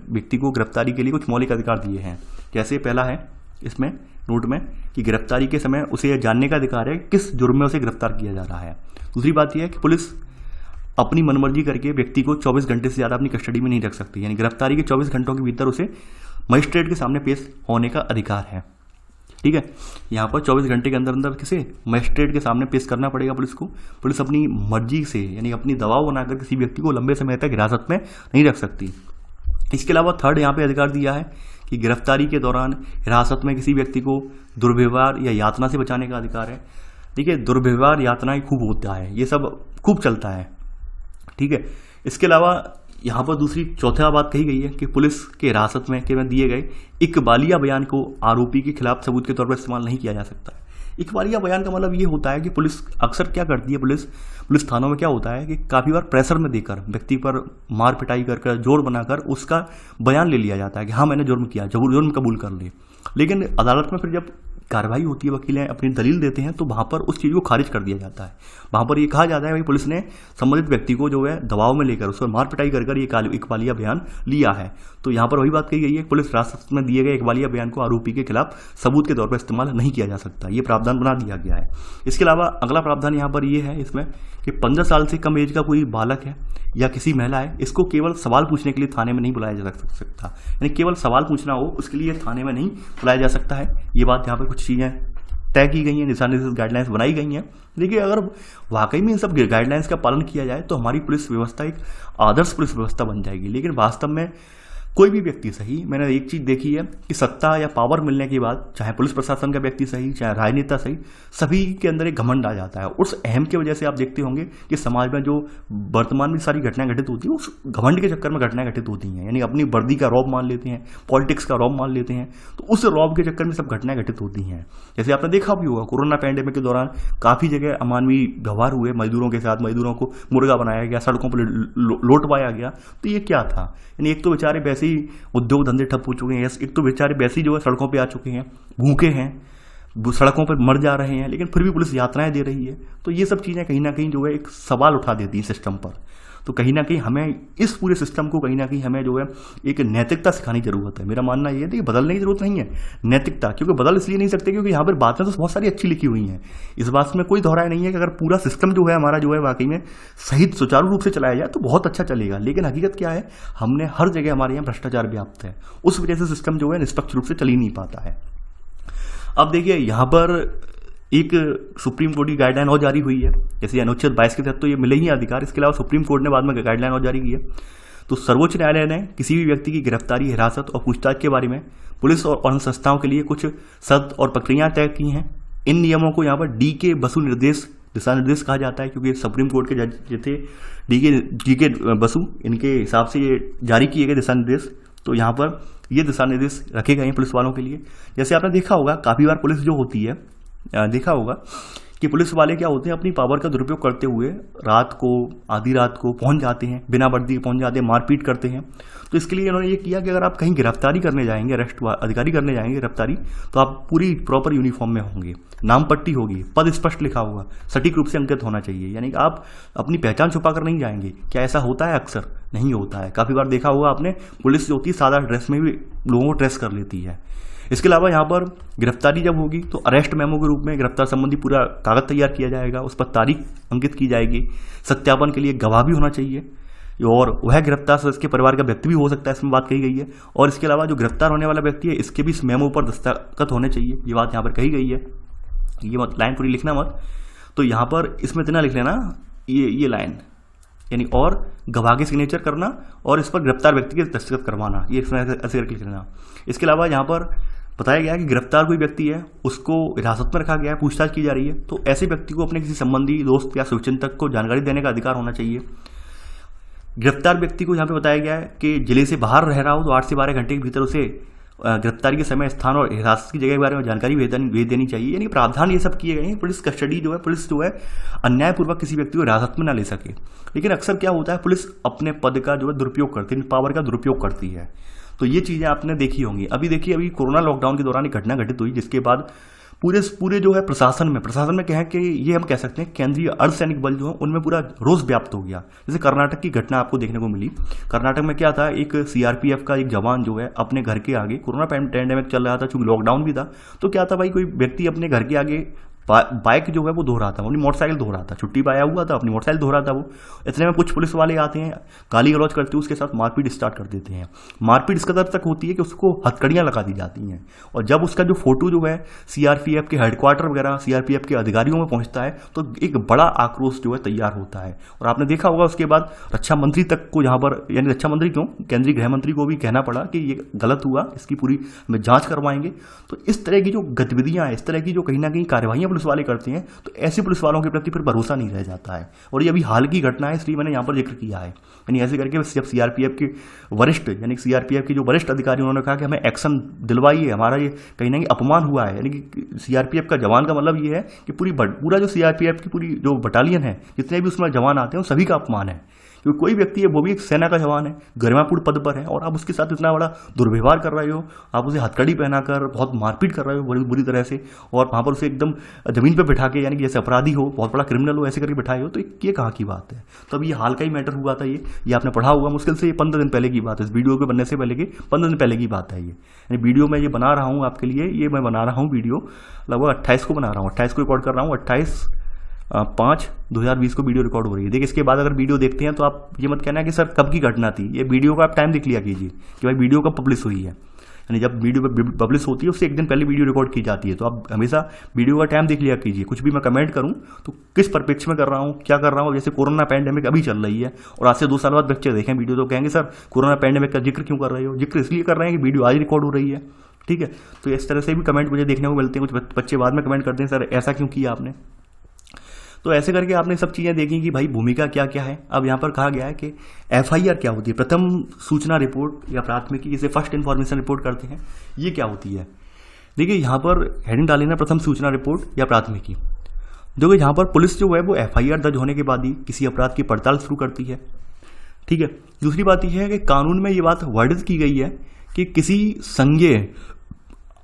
व्यक्ति को गिरफ्तारी के लिए कुछ मौलिक अधिकार दिए हैं। जैसे पहला है इसमें नोट में कि गिरफ्तारी के समय उसे यह जानने का अधिकार है किस जुर्म में उसे गिरफ्तार किया जा रहा है। दूसरी बात यह है कि पुलिस अपनी मनमर्जी करके व्यक्ति को 24 घंटे से ज़्यादा अपनी कस्टडी में नहीं रख सकती, यानी गिरफ्तारी के 24 घंटों के भीतर उसे मजिस्ट्रेट के सामने पेश होने का अधिकार है। ठीक है, यहाँ पर 24 घंटे के अंदर अंदर किसे मजिस्ट्रेट के सामने पेश करना पड़ेगा पुलिस को। पुलिस अपनी मर्जी से यानी अपनी दबाव बनाकर किसी व्यक्ति को लंबे समय तक हिरासत में नहीं रख सकती। इसके अलावा थर्ड यहाँ पे अधिकार दिया है कि गिरफ्तारी के दौरान हिरासत में किसी व्यक्ति को दुर्व्यवहार या यातना से बचाने का अधिकार है। ठीक है, दुर्व्यवहार यातनाएं खूब होता है, ये सब खूब चलता है। ठीक है, इसके अलावा यहाँ पर चौथा बात कही गई है कि पुलिस के हिरासत में दिए गए इकबालिया बयान को आरोपी के खिलाफ सबूत के तौर पर इस्तेमाल नहीं किया जा सकता है। इकबालिया बयान का मतलब ये होता है कि पुलिस अक्सर क्या करती है, पुलिस थानों में क्या होता है कि काफ़ी बार प्रेशर में देकर व्यक्ति पर मार पिटाई कर जोर बनाकर उसका बयान ले लिया जाता है कि हाँ मैंने जुर्म किया, जुर्म कबूल कर ले। लेकिन अदालत में फिर जब कार्रवाई होती है, वकील अपनी दलील देते हैं, तो वहाँ पर उस चीज़ को खारिज कर दिया जाता है। वहाँ पर ये कहा जाता है भाई पुलिस ने संबंधित व्यक्ति को जो है दबाव में लेकर उस पर मार पिटाई कर ये इकबालिया बयान लिया है। तो यहाँ पर वही बात कही गई है, पुलिस हिरासत में दिए गए इकबालिया बयान को आरोपी के खिलाफ सबूत के तौर पर इस्तेमाल नहीं किया जा सकता, ये प्रावधान बना दिया गया है। इसके अलावा अगला प्रावधान यहाँ पर ये है इसमें कि 15 साल से कम एज का कोई बालक है या किसी महिला है, इसको केवल सवाल पूछने के लिए थाने में नहीं बुलाया जा सकता, यानी केवल सवाल पूछना हो उसके लिए थाने में नहीं बुलाया जा सकता है। ये बात यहाँ पर कुछ चीज़ें तय की गई हैं, दिशा निर्देश गाइडलाइंस बनाई गई हैं। देखिए अगर वाकई में इन सब गाइडलाइंस का पालन किया जाए तो हमारी पुलिस व्यवस्था एक आदर्श पुलिस व्यवस्था बन जाएगी। लेकिन वास्तव में कोई भी व्यक्ति सही, मैंने एक चीज़ देखी है कि सत्ता या पावर मिलने के बाद चाहे पुलिस प्रशासन का व्यक्ति सही, चाहे राजनेता सही, सभी के अंदर एक घमंड आ जाता है। उस अहम की वजह से आप देखते होंगे कि समाज में जो वर्तमान में सारी घटनाएं घटित होती हैं उस घमंड के चक्कर में घटनाएं घटित होती हैं, यानी अपनी वर्दी का रौब मान लेते हैं, पॉलिटिक्स का रौब मान लेते हैं, तो उस रौब के चक्कर में सब घटनाएं घटित होती हैं। जैसे आपने देखा भी होगा कोरोना पैंडेमिक के दौरान काफ़ी जगह अमानवीय व्यवहार हुए मजदूरों के साथ, मजदूरों को मुर्गा बनाया गया, सड़कों पर लौटवाया गया। तो ये क्या था, यानी एक तो बेचारे वैसे ही उद्योग धंधे ठप हो चुके हैं, एक तो बेचारे वैसे ही जो है सड़कों पे आ चुके हैं, भूखे हैं, सड़कों पर मर जा रहे हैं, लेकिन फिर भी पुलिस यातनाएं दे रही है। तो ये सब चीज़ें कहीं ना कहीं जो है एक सवाल उठा देती है सिस्टम पर। तो कहीं ना कहीं हमें इस पूरे सिस्टम को कहीं ना कहीं हमें जो है एक नैतिकता सिखाने की जरूरत है। मेरा मानना ये है कि बदलने की जरूरत नहीं है, नैतिकता, क्योंकि बदल इसलिए नहीं सकते क्योंकि यहाँ पर बातें तो बहुत सारी अच्छी लिखी हुई हैं, इस बात में कोई दोहराया नहीं है कि अगर पूरा सिस्टम जो है हमारा जो है वाकई में सही सुचारू रूप से चलाया जाए तो बहुत अच्छा चलेगा। लेकिन हकीकत क्या है, हमने हर जगह हमारे यहाँ भ्रष्टाचार व्याप्त है, उस वजह से सिस्टम जो है निष्पक्ष रूप से चल ही नहीं पाता है। अब देखिए यहाँ पर एक सुप्रीम कोर्ट की गाइडलाइन और जारी हुई है, जैसे अनुच्छेद 22 के तहत तो ये मिले ही अधिकार, इसके अलावा सुप्रीम कोर्ट ने बाद में गाइडलाइन और जारी की है। तो सर्वोच्च न्यायालय ने किसी भी व्यक्ति की गिरफ्तारी, हिरासत और पूछताछ के बारे में पुलिस और अन्य संस्थाओं के लिए कुछ शर्त और प्रक्रियाएं तय की हैं। इन नियमों को यहाँ पर डी.के. बसु दिशा निर्देश कहा जाता है, क्योंकि सुप्रीम कोर्ट के जज जो थे डी.के. बसु, इनके हिसाब से ये जारी किए गए दिशा निर्देश। तो यहाँ पर ये दिशा निर्देश रखे गए हैं पुलिस वालों के लिए। जैसे आपने देखा होगा, काफ़ी बार पुलिस जो होती है, देखा होगा कि पुलिस वाले क्या होते हैं, अपनी पावर का दुरुपयोग करते हुए रात को, आधी रात को पहुंच जाते हैं, बिना वर्दी के पहुंच जाते हैं, मारपीट करते हैं। तो इसके लिए इन्होंने ये किया कि अगर आप कहीं गिरफ्तारी करने जाएंगे, अरेस्ट अधिकारी करने जाएंगे गिरफ्तारी, तो आप पूरी प्रॉपर यूनिफॉर्म में होंगे, नाम पट्टी होगी, पद स्पष्ट लिखा होगा, सटीक रूप से अंकित होना चाहिए, यानी कि आप अपनी पहचान छुपा कर नहीं जाएंगे। क्या ऐसा होता है? अक्सर नहीं होता है। काफ़ी बार देखा होगा आपने, पुलिस जो होती है सादा ड्रेस में भी लोगों को ट्रेस कर लेती है। इसके अलावा यहाँ पर गिरफ्तारी जब होगी तो अरेस्ट मेमो के रूप में गिरफ्तार संबंधी पूरा कागज तैयार किया जाएगा, उस पर तारीख अंकित की जाएगी, सत्यापन के लिए गवाह भी होना चाहिए, और वह गिरफ्तार सदस्य के परिवार का व्यक्ति भी हो सकता है, इसमें बात कही गई है। और इसके अलावा जो गिरफ्तार होने वाला व्यक्ति है, इसके भी इस मेमो पर दस्तखत होने चाहिए, ये बात यहाँ पर कही गई है। ये मत लाइन पूरी लिखना मत, तो यहाँ पर इसमें इतना लिख लेना, ये लाइन, यानी और गवाह के सिग्नेचर करना और इस पर गिरफ्तार व्यक्ति के दस्तखत करवाना, ये इसमें ऐसे करके लिख लेना। इसके अलावा यहाँ पर बताया गया है कि गिरफ्तार कोई व्यक्ति है, उसको हिरासत में रखा गया है, पूछताछ की जा रही है, तो ऐसे व्यक्ति को अपने किसी संबंधी, दोस्त या शुभचिंतक को जानकारी देने का अधिकार होना चाहिए। गिरफ्तार व्यक्ति को यहाँ पे बताया गया है कि जिले से बाहर रह रहा हो तो 8 से 12 घंटे के भीतर उसे गिरफ्तारी के समय, स्थान और हिरासत की जगह के बारे में जानकारी भेज देनी चाहिए। यानी प्रावधान ये सब किए गए हैं, पुलिस कस्टडी जो है, पुलिस जो है अन्यायपूर्वक किसी व्यक्ति को हिरासत में ना ले सके। लेकिन अक्सर क्या होता है, पुलिस अपने पद का जो है दुरुपयोग करती है, पावर का दुरुपयोग करती है। तो ये चीज़ें आपने देखी होंगी। अभी देखिए, अभी कोरोना लॉकडाउन के दौरान एक घटना घटित हुई, जिसके बाद पूरे जो है प्रशासन में क्या है कि ये हम कह सकते हैं केंद्रीय अर्धसैनिक बल जो है उनमें पूरा रोष व्याप्त हो गया। जैसे कर्नाटक की घटना आपको देखने को मिली। कर्नाटक में क्या था, एक सीआरपीएफ का एक जवान जो है अपने घर के आगे, कोरोना पैंडेमिक चल रहा था, चूंकि लॉकडाउन भी था, तो क्या था भाई, कोई व्यक्ति अपने घर के आगे बाइक जो है वो धो रहा था, अपनी मोटरसाइकिल धो रहा था, छुट्टी पाया हुआ था, अपनी मोटरसाइकिल धो रहा था वो। इतने में कुछ पुलिस वाले आते हैं, गाली गलौज करते हुए उसके साथ मारपीट स्टार्ट कर देते हैं। मारपीट इस कदर तक होती है कि उसको हथकड़ियां लगा दी जाती हैं। और जब उसका जो फोटो जो है सीआरपीएफ के हेडक्वार्टर वगैरह, सीआरपीएफ के अधिकारियों में पहुंचता है, तो एक बड़ा आक्रोश जो है तैयार होता है। और आपने देखा होगा उसके बाद रक्षा मंत्री तक को यहाँ पर, यानी रक्षा मंत्री क्यों, केंद्रीय गृह मंत्री को भी कहना पड़ा कि ये गलत हुआ, इसकी पूरी हमें जांच करवाएंगे। तो इस तरह की जो गतिविधियां, इस तरह की जो कहीं ना कहीं कार्यवाहियां पुलिस वाले करते हैं, तो ऐसे पुलिस वालों के प्रति फिर भरोसा नहीं रह जाता है। और ये अभी हाल की घटना है, इसलिए मैंने यहाँ पर जिक्र किया है। यानी ऐसे करके जब सीआरपीएफ के वरिष्ठ, यानी सीआरपीएफ के जो वरिष्ठ अधिकारी, उन्होंने कहा कि हमें एक्शन दिलवाइए, हमारा ये कहीं ना कहीं अपमान हुआ है। यानी कि सीआरपीएफ का जवान का मतलब ये है कि पूरा जो सीआरपीएफ की पूरी जो बटालियन है, जितने भी उसमें जवान आते हैं, उन सभी का अपमान है। क्योंकि कोई व्यक्ति है, वो भी एक सेना का जवान है, गरिमापूर्ण पद पर है, और आप उसके साथ इतना बड़ा दुर्व्यवहार कर रहे हो, आप उसे हथकड़ी पहनाकर बहुत मारपीट कर रहे हो बड़ी बुरी तरह से, और वहाँ पर उसे एकदम जमीन पर बिठा के, यानी कि जैसे अपराधी हो, बहुत बड़ा क्रिमिनल हो, ऐसे करके बिठाए हो, तो ये कहाँ की बात है। तो अब ये हाल का ही मैटर हुआ था, ये आपने पढ़ा होगा, मुश्किल से ये 15 दिन पहले की बात है, इस वीडियो के बनने से पहले के 15 दिन पहले की बात है। ये वीडियो मैं ये बना रहा हूँ आपके लिए, ये मैं बना रहा हूँ वीडियो लगभग 28 को बना रहा हूँ, 28 को रिकॉर्ड कर रहा हूँ, 28/5/2020 को वीडियो रिकॉर्ड हो रही है। देखिए, इसके बाद अगर वीडियो देखते हैं तो आप ये मत कहना कि सर कब की घटना थी, ये वीडियो का आप टाइम देख लिया कीजिए कि भाई वीडियो कब पब्लिश हुई है। यानी जब वीडियो पब्लिश होती है उससे एक दिन पहले वीडियो रिकॉर्ड की जाती है, तो आप हमेशा वीडियो का टाइम देख लिया कीजिए। कुछ भी मैं कमेंट करूं तो किस परिप्रेक्ष्य में कर रहा हूं, क्या कर रहा हूं। जैसे कोरोना पैंडेमिक अभी चल रही है और आज से 2 साल बाद बच्चे देखें वीडियो तो कहेंगे सर कोरोना पैंडेमिक का जिक्र क्यों कर रहे हो। जिक्र इसलिए कर रहे हैं कि वीडियो आज रिकॉर्ड हो रही है, ठीक है। तो इस तरह से भी कमेंट मुझे देखने को मिलते हैं। कुछ बच्चे बाद में कमेंट करते हैं सर ऐसा क्यों किया आपने। तो ऐसे करके आपने सब चीज़ें देखी कि भाई भूमिका क्या क्या है। अब यहाँ पर कहा गया है कि एफआईआर क्या होती है, प्रथम सूचना रिपोर्ट या प्राथमिकी, जिसे फर्स्ट इन्फॉर्मेशन रिपोर्ट करते हैं, ये क्या होती है। देखिए यहाँ पर हेडिंग डाली ना, प्रथम सूचना रिपोर्ट या प्राथमिकी। देखिए यहाँ पर पुलिस जो है वो एफआईआर दर्ज होने के बाद ही किसी अपराध की पड़ताल शुरू करती है, ठीक है। दूसरी बात यह है कि कानून में ये बात वर्णित की गई है कि किसी संज्ञेय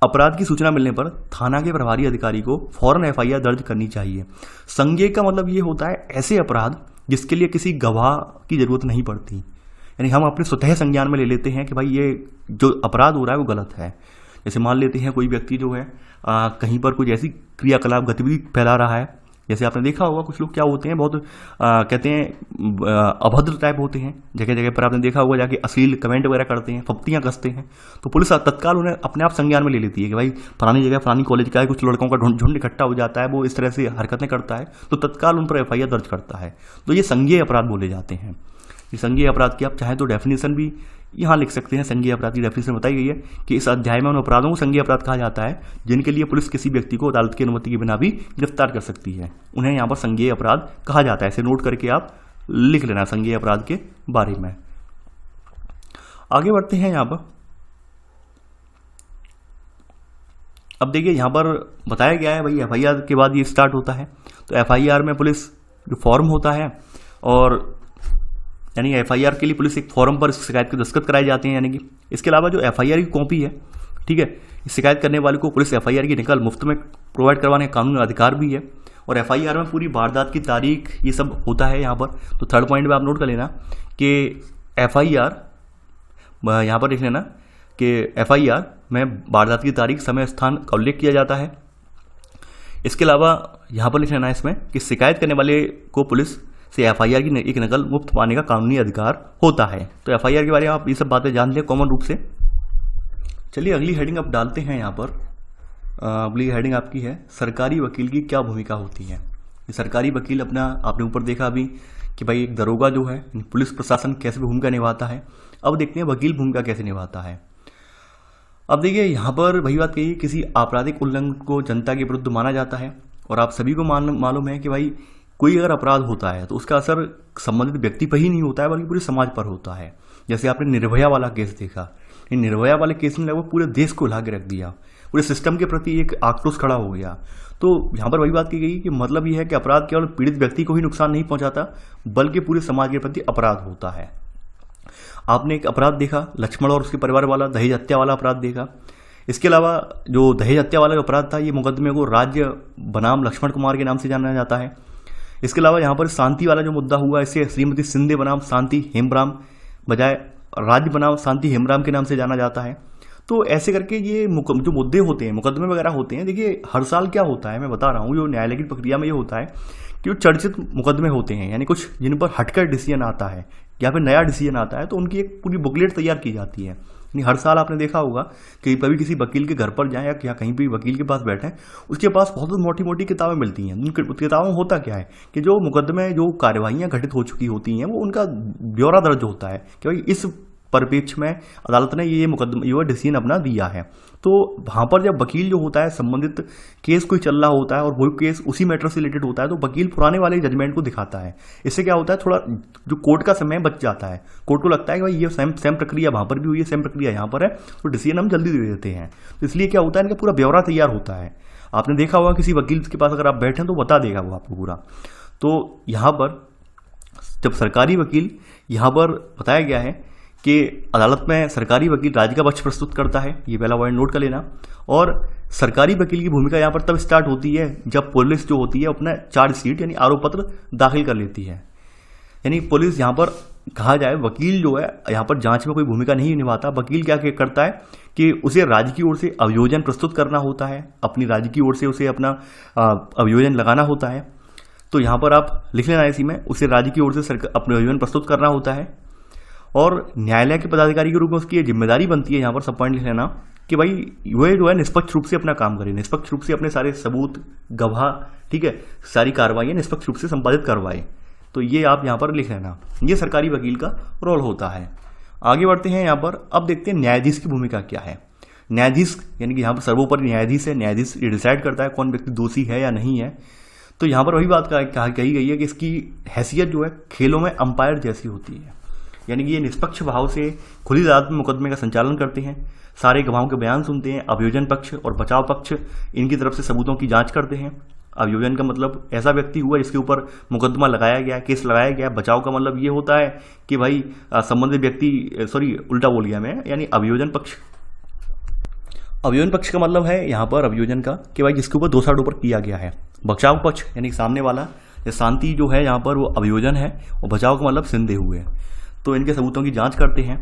अपराध की सूचना मिलने पर थाना के प्रभारी अधिकारी को फौरन एफआईआर दर्ज करनी चाहिए। संज्ञेय का मतलब ये होता है ऐसे अपराध जिसके लिए किसी गवाह की जरूरत नहीं पड़ती, यानी हम अपने स्वतः संज्ञान में ले लेते हैं कि भाई ये जो अपराध हो रहा है वो गलत है। जैसे मान लेते हैं कोई व्यक्ति जो है कहीं पर कुछ ऐसी क्रियाकलाप गतिविधि फैला रहा है, जैसे आपने देखा होगा कुछ लोग क्या होते हैं, बहुत कहते हैं अभद्र टाइप होते हैं, जगह जगह पर आपने देखा होगा जाके अश्लील कमेंट वगैरह करते हैं, फप्तियां कसते हैं, तो पुलिस तत्काल उन्हें अपने आप संज्ञान में ले लेती है कि भाई फलानी जगह फलानी कॉलेज का है, कुछ लड़कों का झुंड इकट्ठा हो जाता है, वो इस तरह से हरकतें करता है, तो तत्काल उन पर एफआईआर दर्ज करता है। तो ये संज्ञेय अपराध बोले जाते हैं। संज्ञेय अपराध की आप चाहें तो डेफिनेशन भी यहाँ लिख सकते हैं। संज्ञेय अपराध की डेफिनेशन बताई गई है कि इस अध्याय में उन अपराधों को संज्ञेय अपराध कहा जाता है जिनके लिए पुलिस किसी व्यक्ति को अदालत की अनुमति के बिना भी गिरफ्तार कर सकती है, उन्हें यहाँ पर संज्ञेय अपराध कहा जाता है। इसे नोट करके आप लिख लेना संज्ञेय अपराध के बारे में। आगे बढ़ते हैं यहाँ पर। अब देखिए यहाँ पर बताया गया है भाई एफआईआर के बाद ये स्टार्ट होता है। तो एफआईआर में पुलिस जो फॉर्म होता है, और यानी एफआईआर के लिए पुलिस एक फॉर्म पर शिकायत के दस्तखत कराए जाते हैं। यानी कि इसके अलावा जो एफआईआर की कॉपी है, ठीक है, शिकायत करने वाले को पुलिस एफआईआर की नकल मुफ्त में प्रोवाइड करवाने का कानूनी अधिकार भी है। और एफआईआर में पूरी वारदात की तारीख ये सब होता है यहाँ पर। तो थर्ड पॉइंट में आप नोट कर लेना कि एफआईआर यहाँ पर लिख लेना कि एफआईआर में वारदात की तारीख, समय, स्थान का उल्लेख किया जाता है। इसके अलावा यहाँ पर लिख लेना इसमें कि शिकायत करने वाले को पुलिस से एफआईआर की एक नकल मुफ्त पाने का कानूनी अधिकार होता है। तो एफआईआर के बारे में आप ये सब बातें जान लें कॉमन रूप से। चलिए अगली हेडिंग अब डालते हैं यहाँ पर। अगली हेडिंग आपकी है सरकारी वकील की क्या भूमिका होती है। सरकारी वकील अपना आपने ऊपर देखा अभी कि भाई एक दरोगा जो है, पुलिस प्रशासन कैसे भूमिका निभाता है। अब देखते हैं वकील भूमिका कैसे निभाता है। अब देखिए यहाँ पर वही बात कही, किसी आपराधिक उल्लंघन को जनता के विरुद्ध माना जाता है। और आप सभी को मालूम है कि भाई कोई अगर अपराध होता है तो उसका असर संबंधित व्यक्ति पर ही नहीं होता है बल्कि पूरे समाज पर होता है। जैसे आपने निर्भया वाला केस देखा, निर्भया वाले केस ने लगभग पूरे देश को हिला के रख दिया, पूरे सिस्टम के प्रति एक आक्रोश खड़ा हो गया। तो यहाँ पर वही बात की गई कि मतलब यह है कि अपराध केवल पीड़ित व्यक्ति को ही नुकसान नहीं पहुंचाता बल्कि पूरे समाज के प्रति अपराध होता है। आपने एक अपराध देखा लक्ष्मण और उसके परिवार वाला, दहेज हत्या वाला अपराध देखा। इसके अलावा जो दहेज हत्या वाला जो अपराध था, ये मुकदमे को राज्य बनाम लक्ष्मण कुमार के नाम से जाना जाता है। इसके अलावा यहाँ पर शांति वाला जो मुद्दा हुआ, इसे श्रीमती सिंधे बनाम शांति हेमराम बजाय राज्य बनाम शांति हेमराम के नाम से जाना जाता है। तो ऐसे करके ये जो मुद्दे होते हैं, मुकदमे वगैरह होते हैं, देखिए हर साल क्या होता है मैं बता रहा हूँ, जो न्यायालय की प्रक्रिया में ये होता है कि जो चर्चित मुकदमे होते हैं, यानी कुछ जिन पर हटकर डिसीजन आता है या फिर नया डिसीजन आता है, तो उनकी एक पूरी बुकलेट तैयार की जाती है। यानी हर साल आपने देखा होगा कि कभी किसी वकील के घर पर जाएं या कहीं भी वकील के पास बैठें, उसके पास बहुत मोटी मोटी किताबें मिलती हैं। उन किताबों में होता क्या है कि जो मुकदमे जो कार्यवाहियाँ घटित हो चुकी होती हैं, वो उनका ब्यौरा दर्ज होता है कि भाई इस परिप्रेक्ष्य में अदालत ने ये मुकदमा ये डिसीजन अपना दिया है। तो वहाँ पर जब वकील जो होता है, संबंधित केस कोई चल रहा होता है और वही केस उसी मैटर से रिलेटेड होता है, तो वकील पुराने वाले जजमेंट को दिखाता है। इससे क्या होता है, थोड़ा जो कोर्ट का समय बच जाता है। कोर्ट को लगता है कि भाई ये सेम प्रक्रिया वहाँ पर भी हुई है, सेम प्रक्रिया यहाँ पर है, तो डिसीजन हम जल्दी दे देते हैं। तो इसलिए क्या होता है, इनका पूरा ब्यौरा तैयार होता है। आपने देखा होगा किसी वकील के पास अगर आप बैठें तो बता देगा वो आपको पूरा। तो यहाँ पर जब सरकारी वकील, यहाँ पर बताया गया है कि अदालत में सरकारी वकील राज्य का पक्ष प्रस्तुत करता है, ये पहला पॉइंट नोट कर लेना। और सरकारी वकील की भूमिका यहाँ पर तब स्टार्ट होती है जब पुलिस जो होती है अपना चार्जशीट यानी आरोप पत्र दाखिल कर लेती है। यानी पुलिस यहाँ पर कहा जाए, वकील जो है यहाँ पर जांच में कोई भूमिका नहीं निभाता। वकील क्या करता है कि उसे राज्य की ओर से अभियोजन प्रस्तुत करना होता है, अपनी राज्य की ओर से उसे अपना अभियोजन लगाना होता है। तो यहाँ पर आप लिख लेना इसी में, उसे राज्य की ओर से अपना अभियोजन प्रस्तुत करना होता है। और न्यायालय के पदाधिकारी के रूप में उसकी ये जिम्मेदारी बनती है, यहाँ पर सब पॉइंट लिख लेना कि भाई वह जो है निष्पक्ष रूप से अपना काम करे, निष्पक्ष रूप से अपने सारे सबूत गवाह, ठीक है, सारी कार्रवाई निष्पक्ष रूप से संपादित करवाए। तो ये आप यहाँ पर लिख लेना, ये सरकारी वकील का रोल होता है। आगे बढ़ते हैं यहाँ पर। अब देखते हैं न्यायाधीश की भूमिका क्या है। न्यायाधीश यानी कि यहाँ पर सर्वोपरि न्यायाधीश है, न्यायाधीश ये डिसाइड करता है कौन व्यक्ति दोषी है या नहीं है। तो यहाँ पर वही बात कही गई है कि इसकी हैसियत जो है खेलों में अंपायर जैसी होती है। यानी कि ये निष्पक्ष भाव से खुली अदालत में मुकदमे का संचालन करते हैं, सारे गवाहों के बयान सुनते हैं, अभियोजन पक्ष और बचाव पक्ष इनकी तरफ से सबूतों की जांच करते हैं। अभियोजन का मतलब ऐसा व्यक्ति हुआ जिसके ऊपर मुकदमा लगाया गया, केस लगाया गया। बचाव का मतलब ये होता है कि भाई संबंधित व्यक्ति, सॉरी उल्टा बोल गया मैं, यानी अभियोजन पक्ष। अभियोजन पक्ष का मतलब है यहाँ पर अभियोजन का कि भाई जिसके ऊपर दोषारोपण किया गया है। बचाव पक्ष यानी सामने वाला, शांति जो है यहाँ पर वो अभियोजन है, और बचाव का मतलब सिंधे हुए, तो इनके सबूतों की जांच करते हैं।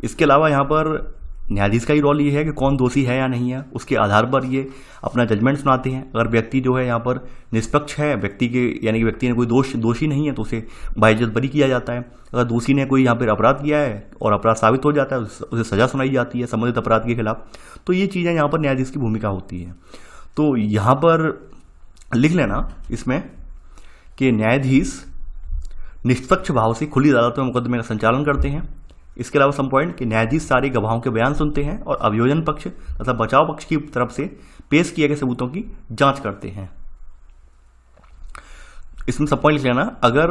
इसके अलावा यहाँ पर न्यायाधीश का ही रोल ये है कि कौन दोषी है या नहीं है, उसके आधार पर ये अपना जजमेंट सुनाते हैं। अगर व्यक्ति जो है यहाँ पर निष्पक्ष है, व्यक्ति के यानी कि व्यक्ति ने कोई दोषी नहीं है, तो उसे बाइज्जत बरी किया जाता है। अगर दोषी ने कोई यहाँ पर अपराध किया है और अपराध साबित हो जाता है, उसे सजा सुनाई जाती है संबंधित अपराध के खिलाफ। तो ये चीज़ें यहाँ पर न्यायाधीश की भूमिका होती है। तो यहाँ पर लिख लेना इसमें कि न्यायाधीश निष्पक्ष भाव से खुली अदालतों में मुकदमे का संचालन करते हैं। इसके अलावा सम पॉइंट कि न्यायाधीश सारे गवाहों के बयान सुनते हैं और अभियोजन पक्ष तथा बचाव पक्ष की तरफ से पेश किए गए सबूतों की जांच करते हैं। इसमें सब पॉइंट लिख लेना, अगर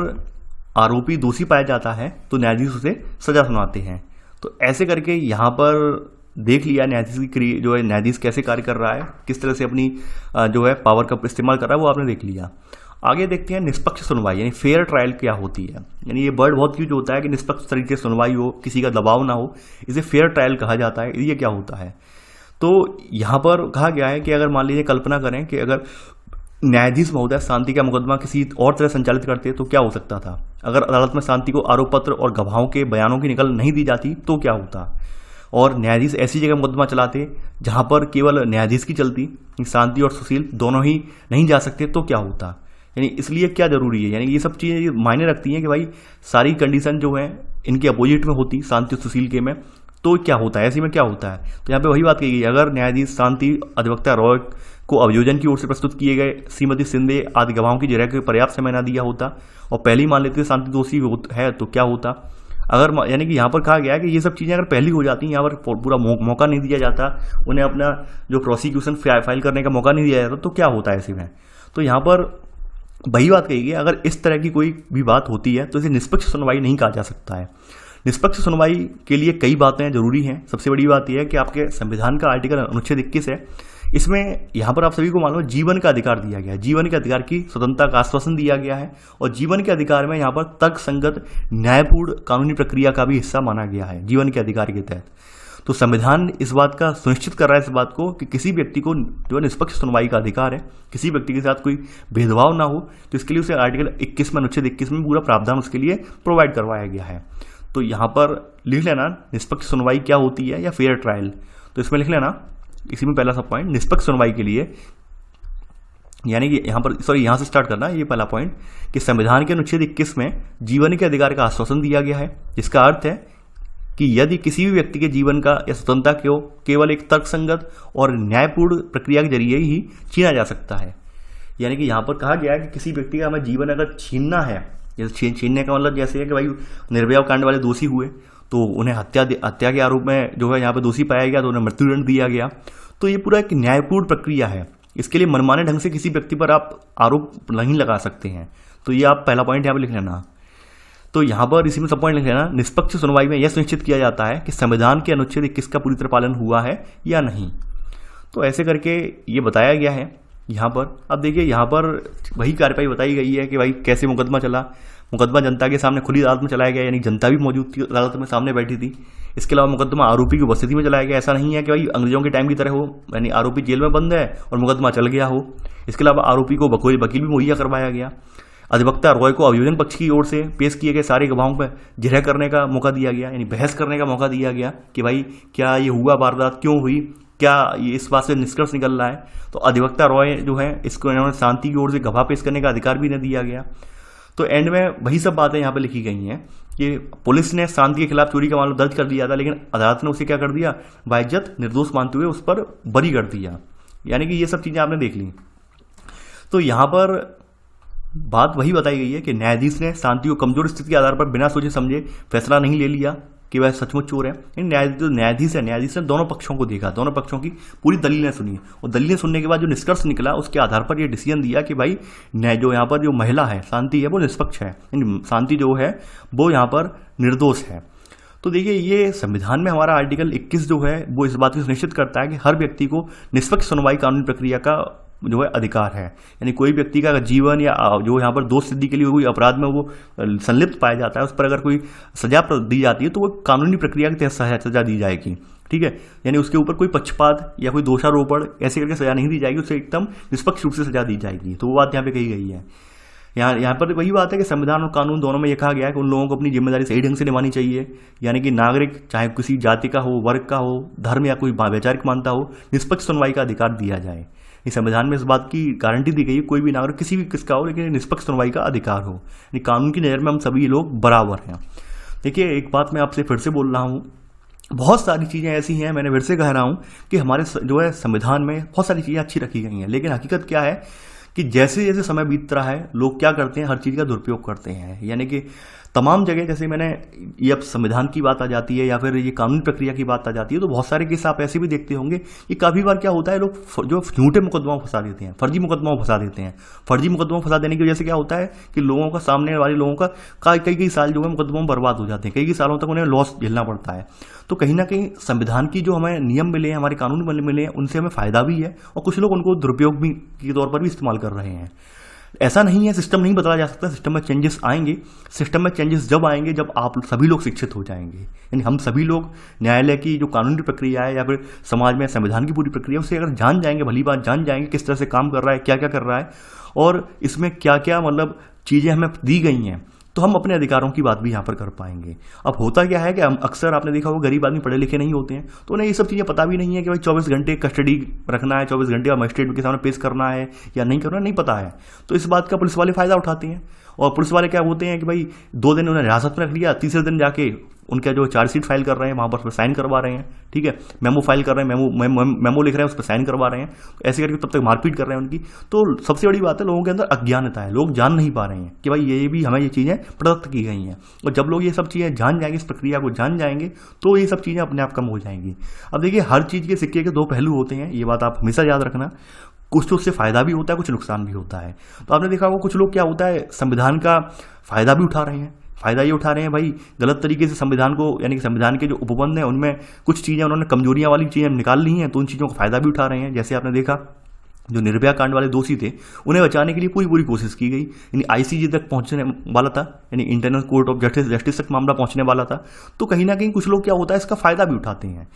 आरोपी दोषी पाया जाता है तो न्यायाधीश उसे सजा सुनाते हैं। तो ऐसे करके यहाँ पर देख लिया न्यायाधीश की जो है न्यायाधीश कैसे कार्य कर रहा है, किस तरह से अपनी जो है पावर का इस्तेमाल कर रहा है, वो आपने देख लिया। आगे देखते हैं निष्पक्ष सुनवाई यानी फेयर ट्रायल क्या होती है। यानी ये वर्ड बहुत यूज होता है कि निष्पक्ष तरीके से सुनवाई हो, किसी का दबाव ना हो, इसे फेयर ट्रायल कहा जाता है। ये क्या होता है, तो यहाँ पर कहा गया है कि अगर मान लीजिए कल्पना करें कि अगर न्यायाधीश महोदय शांति का मुकदमा किसी और तरह संचालित करते तो क्या हो सकता था। अगर अदालत में शांति को आरोप पत्र और गवाहों के बयानों की नकल नहीं दी जाती तो क्या होता, और न्यायाधीश ऐसी जगह मुकदमा चलाते जहां पर केवल न्यायाधीश की चलती, शांति और सुशील दोनों ही नहीं जा सकते तो क्या होता। यानी इसलिए क्या जरूरी है, यानी ये सब चीज़ें मायने रखती हैं कि भाई सारी कंडीशन जो है इनके अपोजिट में होती, शांति और सुशील के में, तो क्या होता है, ऐसे में क्या होता है। तो यहाँ पे वही बात कही गई, अगर न्यायाधीश शांति अधिवक्ता रॉय को अभियोजन की ओर से प्रस्तुत किए गए श्रीमती शिंदे आदि गवाहों की जगह को पर्याप्त समय न दिया होता और पहले ही मान लेते शांति दोषी है तो क्या होता। अगर यानी कि यहाँ पर कहा गया है कि ये सब चीज़ें अगर पहली हो जाती हैं, यहाँ पर पूरा मौका नहीं दिया जाता, उन्हें अपना जो प्रोसिक्यूशन फाइल करने का मौका नहीं दिया जाता तो क्या होता है ऐसे में। तो यहाँ पर वही बात कही गई, अगर इस तरह की कोई भी बात होती है तो इसे निष्पक्ष सुनवाई नहीं कहा जा सकता है। निष्पक्ष सुनवाई के लिए कई बातें जरूरी हैं। सबसे बड़ी बात यह है कि आपके संविधान का आर्टिकल अनुच्छेद 21 है, इसमें यहाँ पर आप सभी को मालूम है जीवन का अधिकार दिया गया है, जीवन के अधिकार की स्वतंत्रता का आश्वासन दिया गया है और जीवन के अधिकार में यहाँ पर तर्क संगत न्यायपूर्ण कानूनी प्रक्रिया का भी हिस्सा माना गया है जीवन के अधिकार के तहत। तो संविधान इस बात का सुनिश्चित कर रहा है इस बात को कि किसी व्यक्ति को जो है निष्पक्ष सुनवाई का अधिकार है, किसी व्यक्ति के साथ कोई भेदभाव ना हो, तो इसके लिए उसे आर्टिकल 21 में अनुच्छेद 21 में पूरा प्रावधान उसके लिए प्रोवाइड करवाया गया है। तो यहाँ पर लिख लेना निष्पक्ष सुनवाई क्या होती है या फेयर ट्रायल। तो इसमें लिख लेना, इसी में पहला सब पॉइंट निष्पक्ष सुनवाई के लिए, यानी कि यहाँ पर यहाँ से स्टार्ट करना, ये पहला पॉइंट कि संविधान के अनुच्छेद 21 में जीवन के अधिकार का आश्वासन दिया गया है, जिसका अर्थ है कि यदि किसी भी व्यक्ति के जीवन का या स्वतंत्रता को केवल एक तर्कसंगत और न्यायपूर्ण प्रक्रिया के जरिए ही छीना जा सकता है। यानी कि यहाँ पर कहा गया है कि किसी व्यक्ति का हमें जीवन अगर छीनना है, जैसे छीनने का मतलब जैसे है कि भाई निर्भया कांड वाले दोषी हुए तो उन्हें हत्या के आरोप में जो है यहाँ पर दोषी पाया गया तो उन्हें मृत्युदंड दिया गया। तो ये पूरा एक न्यायपूर्ण प्रक्रिया है, इसके लिए मनमाने ढंग से किसी व्यक्ति पर आप आरोप नहीं लगा सकते हैं। तो ये आप पहला पॉइंट यहाँ पर लिख लेना। तो यहाँ पर इसी में सब पॉइंट लिख लेना, निष्पक्ष सुनवाई में यह सुनिश्चित किया जाता है कि संविधान के अनुच्छेद 21 का पूरी तरह पालन हुआ है या नहीं। तो ऐसे करके ये बताया गया है यहाँ पर। अब देखिए यहाँ पर वही कार्यवाही बताई गई है कि भाई कैसे मुकदमा चला। मुकदमा जनता के सामने खुली अदालत में चलाया गया, यानी जनता भी मौजूद थी अदालत में, सामने बैठी थी। इसके अलावा मुकदमा आरोपी की उपस्थिति में चलाया गया, ऐसा नहीं है कि भाई अंग्रेजों के टाइम की तरह हो, यानी आरोपी जेल में बंद है और मुकदमा चल गया हो। इसके अलावा आरोपी को वकील भी मुहैया करवाया गया। अधिवक्ता रॉय को अभियोजन पक्ष की ओर से पेश किए गए सारे गवाहों पर जिरह करने का मौका दिया गया, यानी बहस करने का मौका दिया गया कि भाई क्या ये हुआ, वारदात क्यों हुई, क्या ये इस बात से निष्कर्ष निकल रहा है। तो अधिवक्ता रॉय जो है इसको इन्होंने शांति की ओर से गवाह पेश करने का अधिकार भी नहीं दिया गया। तो एंड में वही सब बातें यहाँ पे लिखी गई हैं कि पुलिस ने शांति के खिलाफ चोरी का मामला दर्ज कर दिया था, लेकिन अदालत ने उसे क्या कर दिया, बाइज्जत निर्दोष मानते हुए उस पर बरी कर दिया। यानी कि ये सब चीज़ें आपने देख ली। तो यहाँ पर बात वही बताई गई है कि न्यायाधीश ने शांति को कमजोर स्थिति के आधार पर बिना सोचे समझे फैसला नहीं ले लिया कि वह सचमुच चोर है। न्यायाधीश ने दोनों पक्षों को देखा, दोनों पक्षों की पूरी दलीलें सुनी और दलीलें सुनने के बाद जो निष्कर्ष निकला उसके आधार पर यह डिसीजन दिया कि भाई जो यहाँ पर जो महिला है शांति है वो निष्पक्ष है, शांति जो है वो यहाँ पर निर्दोष है। तो देखिए ये संविधान में हमारा आर्टिकल 21 जो है वो इस बात को सुनिश्चित करता है कि हर व्यक्ति को निष्पक्ष सुनवाई कानूनी प्रक्रिया का जो है अधिकार है। यानी कोई व्यक्ति का जीवन या जो यहाँ पर दोष सिद्धि के लिए कोई अपराध में वो संलिप्त पाया जाता है, उस पर अगर कोई सजा दी जाती है तो वो कानूनी प्रक्रिया के तहत सजा दी जाएगी, ठीक है। यानी उसके ऊपर कोई पक्षपात या कोई दोषारोपण ऐसे करके सजा नहीं दी जाएगी, उसे एकदम निष्पक्ष रूप से सजा दी जाएगी। तो वो बात यहाँ पे कही गई है। यहाँ पर वही बात है कि संविधान और कानून दोनों में यह कहा गया है कि उन लोगों को अपनी जिम्मेदारी सही ढंग से निभानी चाहिए। यानी कि नागरिक चाहे किसी जाति का हो, वर्ग का हो, धर्म या कोई वैचारिक मानता हो, निष्पक्ष सुनवाई का अधिकार दिया जाए। इस संविधान में इस बात की गारंटी दी गई है कोई भी नागरिक किसी भी किसका हो लेकिन निष्पक्ष सुनवाई का अधिकार हो। यानी कानून की नज़र में हम सभी लोग बराबर हैं। देखिए एक बात मैं आपसे फिर से बोल रहा हूँ, बहुत सारी चीज़ें ऐसी हैं, मैंने फिर से कह रहा हूँ कि हमारे जो है संविधान में बहुत सारी चीज़ें अच्छी रखी गई हैं, लेकिन हकीकत क्या है कि जैसे जैसे समय बीत रहा है लोग क्या करते हैं, हर चीज़ का दुरुपयोग करते हैं। यानी कि तमाम जगह, जैसे मैंने ये अब संविधान की बात आ जाती है या फिर ये कानूनी प्रक्रिया की बात आ जाती है, तो बहुत सारे केस आप ऐसे भी देखते होंगे कि काफ़ी बार क्या होता है, लोग जो झूठे मुकदमा फंसा देते हैं, फर्जी मुकदमा फंसा देते हैं। फर्जी मुकदमा फंसा देने की वजह से क्या होता है कि लोगों का, सामने वाले लोगों का कई कई साल जो है मुकदमा में बर्बाद हो जाते हैं, कई सालों तक उन्हें लॉस झेलना पड़ता है। तो कहीं ना कहीं संविधान की जो हमें नियम मिले हैं, हमारे कानून मिले हैं, उनसे हमें फायदा भी है और कुछ लोग उनको दुरुपयोग भी के तौर पर भी इस्तेमाल कर रहे हैं। ऐसा नहीं है, सिस्टम नहीं बदला जा सकता, सिस्टम में चेंजेस आएंगे। सिस्टम में चेंजेस जब आएंगे जब आप सभी लोग शिक्षित हो जाएंगे, यानी हम सभी लोग न्यायालय की जो कानूनी प्रक्रिया है या फिर समाज में संविधान की पूरी प्रक्रिया, उसे अगर जान जाएंगे, भली बात जान जाएंगे किस तरह से काम कर रहा है, क्या क्या कर रहा है और इसमें क्या क्या मतलब चीज़ें हमें दी गई हैं, तो हम अपने अधिकारों की बात भी यहाँ पर कर पाएंगे। अब होता क्या है कि हम अक्सर, आपने देखा होगा, गरीब आदमी पढ़े लिखे नहीं होते हैं, तो उन्हें ये सब चीज़ें पता भी नहीं है कि भाई 24 घंटे कस्टडी रखना है, 24 घंटे मजिस्ट्रेट के सामने पेश करना है या नहीं करना, नहीं पता है। तो इस बात का पुलिस वाले फ़ायदा उठाते हैं और पुलिस वाले क्या होते हैं कि भाई 2 दिन उन्हें हिरासत में रख लिया, तीसरे दिन जाके उनका जो चार्जशीट फाइल कर रहे हैं वहाँ पर उस पर साइन करवा रहे हैं, ठीक है, मेमो फाइल कर रहे हैं, मेमो लिख रहे हैं, उस पर साइन करवा रहे हैं, ऐसे करके तब तक मारपीट कर रहे हैं उनकी। तो सबसे बड़ी बात है, लोगों के अंदर अज्ञानता है, लोग जान नहीं पा रहे हैं कि भाई ये भी हमें ये चीज़ें प्रदत्त की गई हैं। और जब लोग ये सब चीज़ें जान जाएंगे, इस प्रक्रिया को जान जाएंगे, तो ये सब चीज़ें अपने आप कम हो जाएंगी। अब देखिए, हर चीज़ के सिक्के के 2 पहलू होते हैं, ये बात आप हमेशा याद रखना। कुछ तो उससे फ़ायदा भी होता है, कुछ नुकसान भी होता है। तो आपने देखा होगा कुछ लोग क्या होता है, संविधान का फ़ायदा भी उठा रहे हैं। फ़ायदा ये उठा रहे हैं भाई, गलत तरीके से संविधान को, यानी कि संविधान के जो उपबंध हैं उनमें कुछ चीज़ें उन्होंने कमजोरियां वाली चीज़ें निकाल ली हैं, तो उन चीज़ों का फ़ायदा भी उठा रहे हैं। जैसे आपने देखा, जो निर्भया कांड वाले दोषी थे उन्हें बचाने के लिए पूरी कोशिश की गई, यानी आईसीजे तक पहुंचने वाला था, यानी इंटरनेशनल कोर्ट ऑफ जस्टिस तक मामला पहुंचने वाला था। तो कहीं ना कहीं कुछ लोग क्या होता है, इसका फ़ायदा भी उठाते हैं।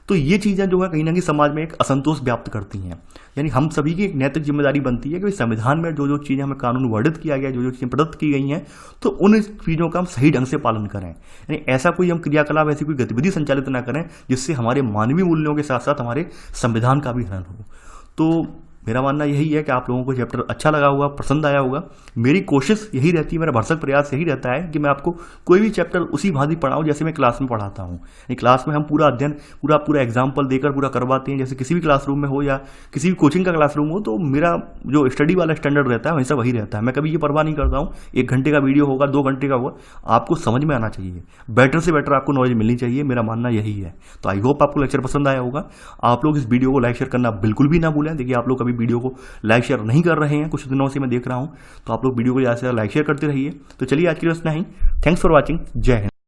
तो ये चीज़ें जो है कहीं ना कहीं समाज में एक असंतोष व्याप्त करती हैं। यानी हम सभी की एक नैतिक जिम्मेदारी बनती है कि संविधान में जो जो चीज़ें हमें कानून वर्णित किया गया, जो जो चीज़ें प्रदत्त की गई हैं, तो उन चीज़ों का हम सही ढंग से पालन करें। यानी ऐसा कोई हम क्रियाकलाप, ऐसी कोई गतिविधि संचालित ना करें जिससे हमारे मानवीय मूल्यों के साथ साथ हमारे संविधान का भी हनन हो। तो मेरा मानना यही है कि आप लोगों को चैप्टर अच्छा लगा होगा, पसंद आया होगा। मेरी कोशिश यही रहती है, मेरा भरसक प्रयास यही रहता है कि मैं आपको कोई भी चैप्टर उसी भांति पढ़ाऊं जैसे मैं क्लास में पढ़ाता हूं। क्लास में हम पूरा अध्ययन, पूरा एग्जाम्पल देकर पूरा करवाते हैं, जैसे किसी भी क्लासरूम में हो या किसी भी कोचिंग का क्लासरूम हो। तो मेरा जो स्टडी वाला स्टैंडर्ड रहता है हमेशा वही रहता है। मैं कभी ये परवाह नहीं करता हूँ 1 घंटे का वीडियो होगा, 2 घंटे का होगा, आपको समझ में आना चाहिए, बेटर से बेटर आपको नॉलेज मिलनी चाहिए। मेरा मानना यही है। तो आई होप आपको लेक्चर पसंद आया होगा। आप लोग इस वीडियो को लाइक शेयर करना बिल्कुल भी ना भूलें। देखिए, आप लोग कभी वीडियो को लाइक शेयर नहीं कर रहे हैं, कुछ दिनों से मैं देख रहा हूं, तो आप लोग वीडियो को ज़्यादा से ज़्यादा लाइक शेयर करते रहिए। तो चलिए, आज के लिए इतना ही। Thanks for watching. जय हिंद।